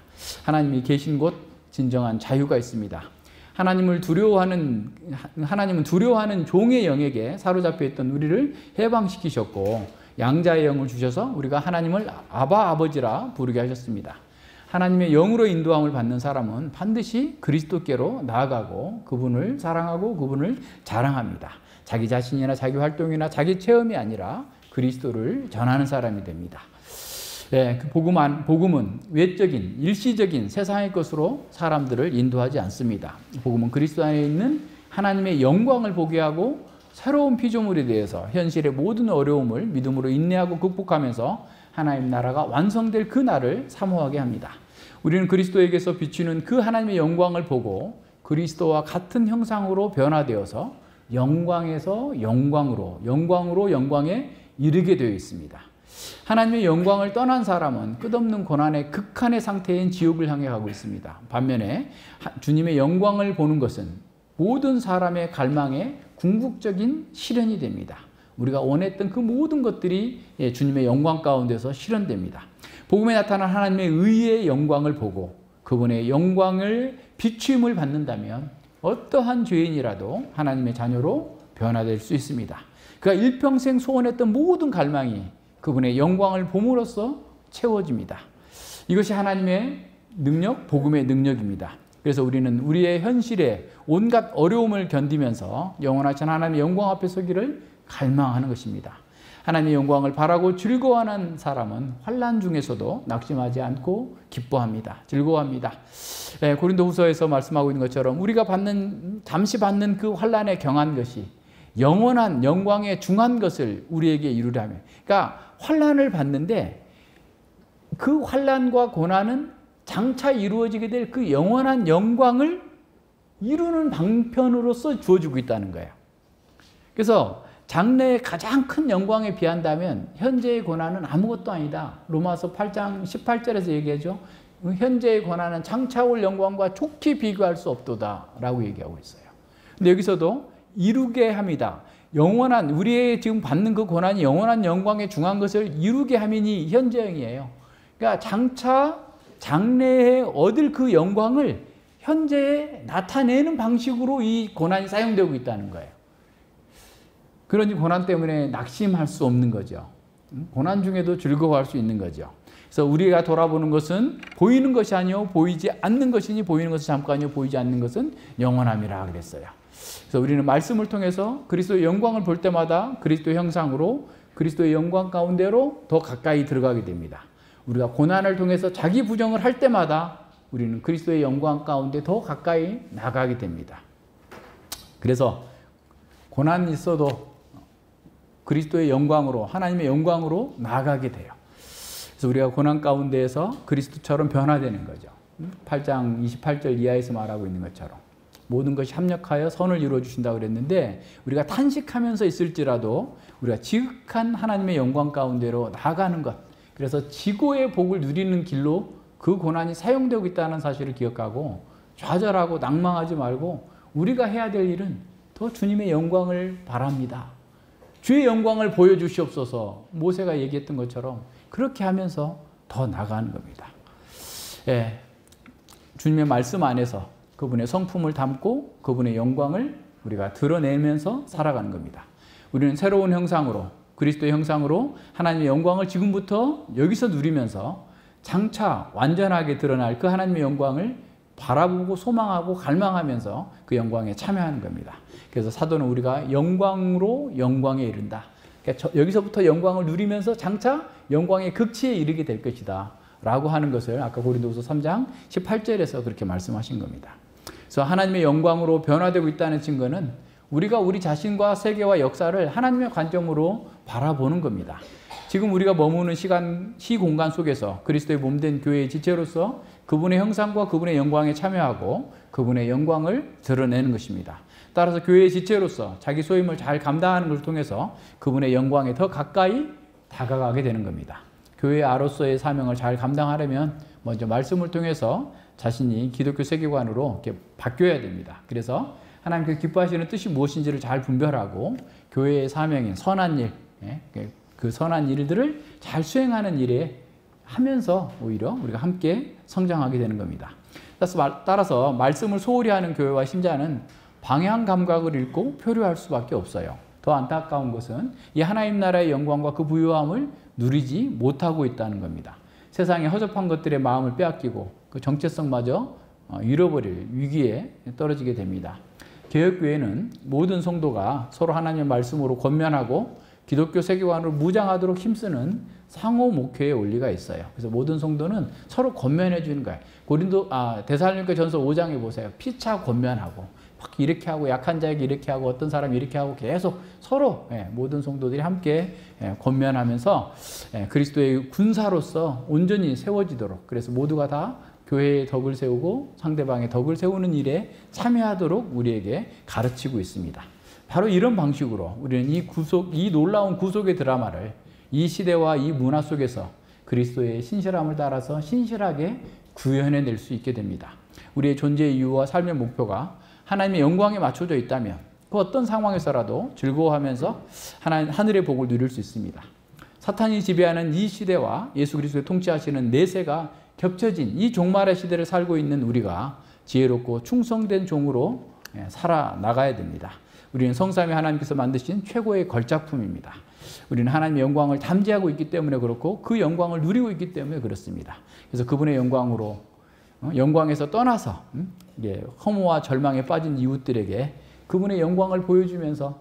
하나님이 계신 곳 진정한 자유가 있습니다. 하나님은 두려워하는 종의 영에게 사로잡혀 있던 우리를 해방시키셨고 양자의 영을 주셔서 우리가 하나님을 아바 아버지라 부르게 하셨습니다. 하나님의 영으로 인도함을 받는 사람은 반드시 그리스도께로 나아가고 그분을 사랑하고 그분을 자랑합니다. 자기 자신이나 자기 활동이나 자기 체험이 아니라 그리스도를 전하는 사람이 됩니다. 네, 그 복음은 외적인, 일시적인 세상의 것으로 사람들을 인도하지 않습니다. 복음은 그리스도 안에 있는 하나님의 영광을 보게 하고 새로운 피조물에 대해서 현실의 모든 어려움을 믿음으로 인내하고 극복하면서 하나님 나라가 완성될 그 날을 사모하게 합니다. 우리는 그리스도에게서 비추는 그 하나님의 영광을 보고 그리스도와 같은 형상으로 변화되어서 영광에서 영광으로, 영광으로 영광에 이르게 되어 있습니다. 하나님의 영광을 떠난 사람은 끝없는 고난의 극한의 상태인 지옥을 향해 가고 있습니다. 반면에 주님의 영광을 보는 것은 모든 사람의 갈망의 궁극적인 실현이 됩니다. 우리가 원했던 그 모든 것들이 주님의 영광 가운데서 실현됩니다. 복음에 나타난 하나님의 의의 영광을 보고 그분의 영광을 비추임을 받는다면 어떠한 죄인이라도 하나님의 자녀로 변화될 수 있습니다. 그가 일평생 소원했던 모든 갈망이 그분의 영광을 봄으로써 채워집니다. 이것이 하나님의 능력, 복음의 능력입니다. 그래서 우리는 우리의 현실에 온갖 어려움을 견디면서 영원하신 하나님의 영광 앞에 서기를 갈망하는 것입니다. 하나님의 영광을 바라고 즐거워하는 사람은 환난 중에서도 낙심하지 않고 기뻐합니다. 즐거워합니다. 고린도후서에서 말씀하고 있는 것처럼 우리가 잠시 받는 그 환난에 경한 것이 영원한 영광에 중한 것을 우리에게 이루려 하며, 그러니까 환난을 받는데 그 환난과 고난은 장차 이루어지게 될 그 영원한 영광을 이루는 방편으로서 주어지고 있다는 거예요. 그래서 장래의 가장 큰 영광에 비한다면 현재의 고난은 아무것도 아니다. 로마서 8장 18절에서 얘기하죠. 현재의 고난은 장차 올 영광과 좋게 비교할 수 없도다 라고 얘기하고 있어요. 근데 여기서도 이루게 합니다. 영원한, 우리의 지금 받는 그 고난이 영원한 영광에 중한 것을 이루게 함이니 현재형이에요. 그러니까 장래에 얻을 그 영광을 현재에 나타내는 방식으로 이 고난이 사용되고 있다는 거예요. 그러니 고난 때문에 낙심할 수 없는 거죠. 고난 중에도 즐거워할 수 있는 거죠. 그래서 우리가 돌아보는 것은 보이는 것이 아니요 보이지 않는 것이니 보이는 것은 잠깐이요 보이지 않는 것은 영원함이라 그랬어요. 그래서 우리는 말씀을 통해서 그리스도의 영광을 볼 때마다 그리스도의 형상으로 그리스도의 영광 가운데로 더 가까이 들어가게 됩니다. 우리가 고난을 통해서 자기 부정을 할 때마다 우리는 그리스도의 영광 가운데 더 가까이 나가게 됩니다. 그래서 고난이 있어도 그리스도의 영광으로, 하나님의 영광으로 나아가게 돼요. 그래서 우리가 고난 가운데에서 그리스도처럼 변화되는 거죠. 8장 28절 이하에서 말하고 있는 것처럼 모든 것이 합력하여 선을 이루어 주신다고 그랬는데 우리가 탄식하면서 있을지라도 우리가 지극한 하나님의 영광 가운데로 나아가는 것, 그래서 지고의 복을 누리는 길로 그 고난이 사용되고 있다는 사실을 기억하고 좌절하고 낭망하지 말고 우리가 해야 될 일은 더 주님의 영광을 바랍니다. 주의 영광을 보여주시옵소서. 모세가 얘기했던 것처럼 그렇게 하면서 더 나가는 겁니다. 주님의 말씀 안에서 그분의 성품을 담고 그분의 영광을 우리가 드러내면서 살아가는 겁니다. 우리는 새로운 형상으로, 그리스도의 형상으로 하나님의 영광을 지금부터 여기서 누리면서 장차 완전하게 드러날 그 하나님의 영광을 바라보고 소망하고 갈망하면서 그 영광에 참여하는 겁니다. 그래서 사도는 우리가 영광으로 영광에 이른다. 그러니까 여기서부터 영광을 누리면서 장차 영광의 극치에 이르게 될 것이다 라고 하는 것을 아까 고린도후서 3장 18절에서 그렇게 말씀하신 겁니다. 그래서 하나님의 영광으로 변화되고 있다는 증거는 우리가 우리 자신과 세계와 역사를 하나님의 관점으로 바라보는 겁니다. 지금 우리가 머무는 시공간 속에서 그리스도의 몸된 교회의 지체로서 그분의 형상과 그분의 영광에 참여하고 그분의 영광을 드러내는 것입니다. 따라서 교회의 지체로서 자기 소임을 잘 감당하는 것을 통해서 그분의 영광에 더 가까이 다가가게 되는 겁니다. 교회 아로서의 사명을 잘 감당하려면 먼저 말씀을 통해서 자신이 기독교 세계관으로 이렇게 바뀌어야 됩니다. 그래서 하나님께서 기뻐하시는 뜻이 무엇인지를 잘 분별하고 교회의 사명인 선한 일, 그 선한 일들을 잘 수행하는 일에 하면서 오히려 우리가 함께 성장하게 되는 겁니다. 따라서 말씀을 소홀히 하는 교회와 신자는 방향 감각을 잃고 표류할 수밖에 없어요. 더 안타까운 것은 이 하나님 나라의 영광과 그 부유함을 누리지 못하고 있다는 겁니다. 세상의 허접한 것들의 마음을 빼앗기고 그 정체성마저 잃어버릴 위기에 떨어지게 됩니다. 개혁교회는 모든 성도가 서로 하나님의 말씀으로 권면하고 기독교 세계관으로 무장하도록 힘쓰는 상호 목회의 원리가 있어요. 그래서 모든 성도는 서로 권면해 주는 거예요. 데살로니가 전서 5장에 보세요. 피차 권면하고 막 이렇게 하고 약한 자에게 이렇게 하고 어떤 사람이 이렇게 하고 계속 서로 모든 성도들이 함께 권면하면서 그리스도의 군사로서 온전히 세워지도록, 그래서 모두가 다 교회의 덕을 세우고 상대방의 덕을 세우는 일에 참여하도록 우리에게 가르치고 있습니다. 바로 이런 방식으로 우리는 이 놀라운 구속의 드라마를 이 시대와 이 문화 속에서 그리스도의 신실함을 따라서 신실하게 구현해낼 수 있게 됩니다. 우리의 존재의 이유와 삶의 목표가 하나님의 영광에 맞춰져 있다면 그 어떤 상황에서라도 즐거워하면서 하늘의 복을 누릴 수 있습니다. 사탄이 지배하는 이 시대와 예수 그리스도의 통치하시는 내세가 겹쳐진 이 종말의 시대를 살고 있는 우리가 지혜롭고 충성된 종으로 살아나가야 됩니다. 우리는 성삼위 하나님께서 만드신 최고의 걸작품입니다. 우리는 하나님의 영광을 담지하고 있기 때문에 그렇고 그 영광을 누리고 있기 때문에 그렇습니다. 그래서 그분의 영광으로 영광에서 떠나서 허무와 절망에 빠진 이웃들에게 그분의 영광을 보여주면서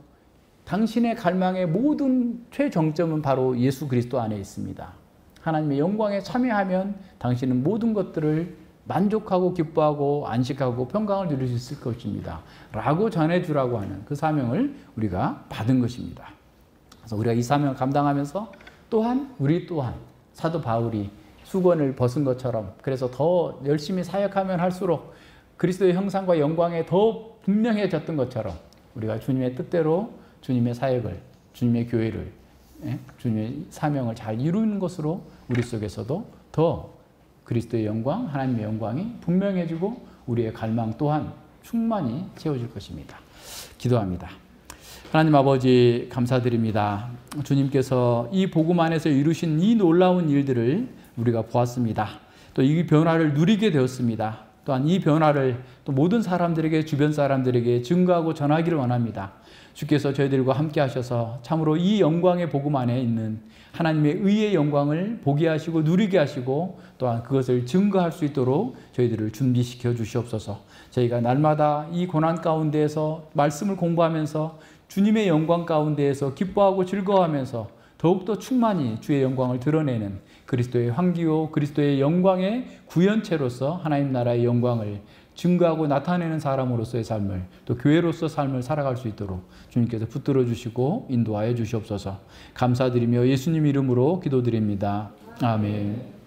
당신의 갈망의 모든 최정점은 바로 예수 그리스도 안에 있습니다. 하나님의 영광에 참여하면 당신은 모든 것들을 만족하고 기뻐하고 안식하고 평강을 누릴 수 있을 것입니다. 라고 전해주라고 하는 그 사명을 우리가 받은 것입니다. 그래서 우리가 이 사명을 감당하면서 또한 우리 또한 사도 바울이 수건을 벗은 것처럼, 그래서 더 열심히 사역하면 할수록 그리스도의 형상과 영광에 더 분명해졌던 것처럼 우리가 주님의 뜻대로 주님의 사역을, 주님의 교회를, 주님의 사명을 잘 이루는 것으로 우리 속에서도 더 그리스도의 영광, 하나님의 영광이 분명해지고 우리의 갈망 또한 충만히 채워질 것입니다. 기도합니다. 하나님 아버지 감사드립니다. 주님께서 이 복음 안에서 이루신 이 놀라운 일들을 우리가 보았습니다. 또 이 변화를 누리게 되었습니다. 또한 이 변화를 또 모든 사람들에게, 주변 사람들에게 증거하고 전하기를 원합니다. 주께서 저희들과 함께 하셔서 참으로 이 영광의 복음 안에 있는 하나님의 의의 영광을 보게 하시고 누리게 하시고 또한 그것을 증거할 수 있도록 저희들을 준비시켜 주시옵소서. 저희가 날마다 이 고난 가운데에서 말씀을 공부하면서 주님의 영광 가운데에서 기뻐하고 즐거워하면서 더욱더 충만히 주의 영광을 드러내는 그리스도의 황기요, 그리스도의 영광의 구현체로서 하나님 나라의 영광을 증거하고 나타내는 사람으로서의 삶을, 또 교회로서 삶을 살아갈 수 있도록 주님께서 붙들어 주시고 인도하여 주시옵소서. 감사드리며 예수님 이름으로 기도드립니다. 아멘.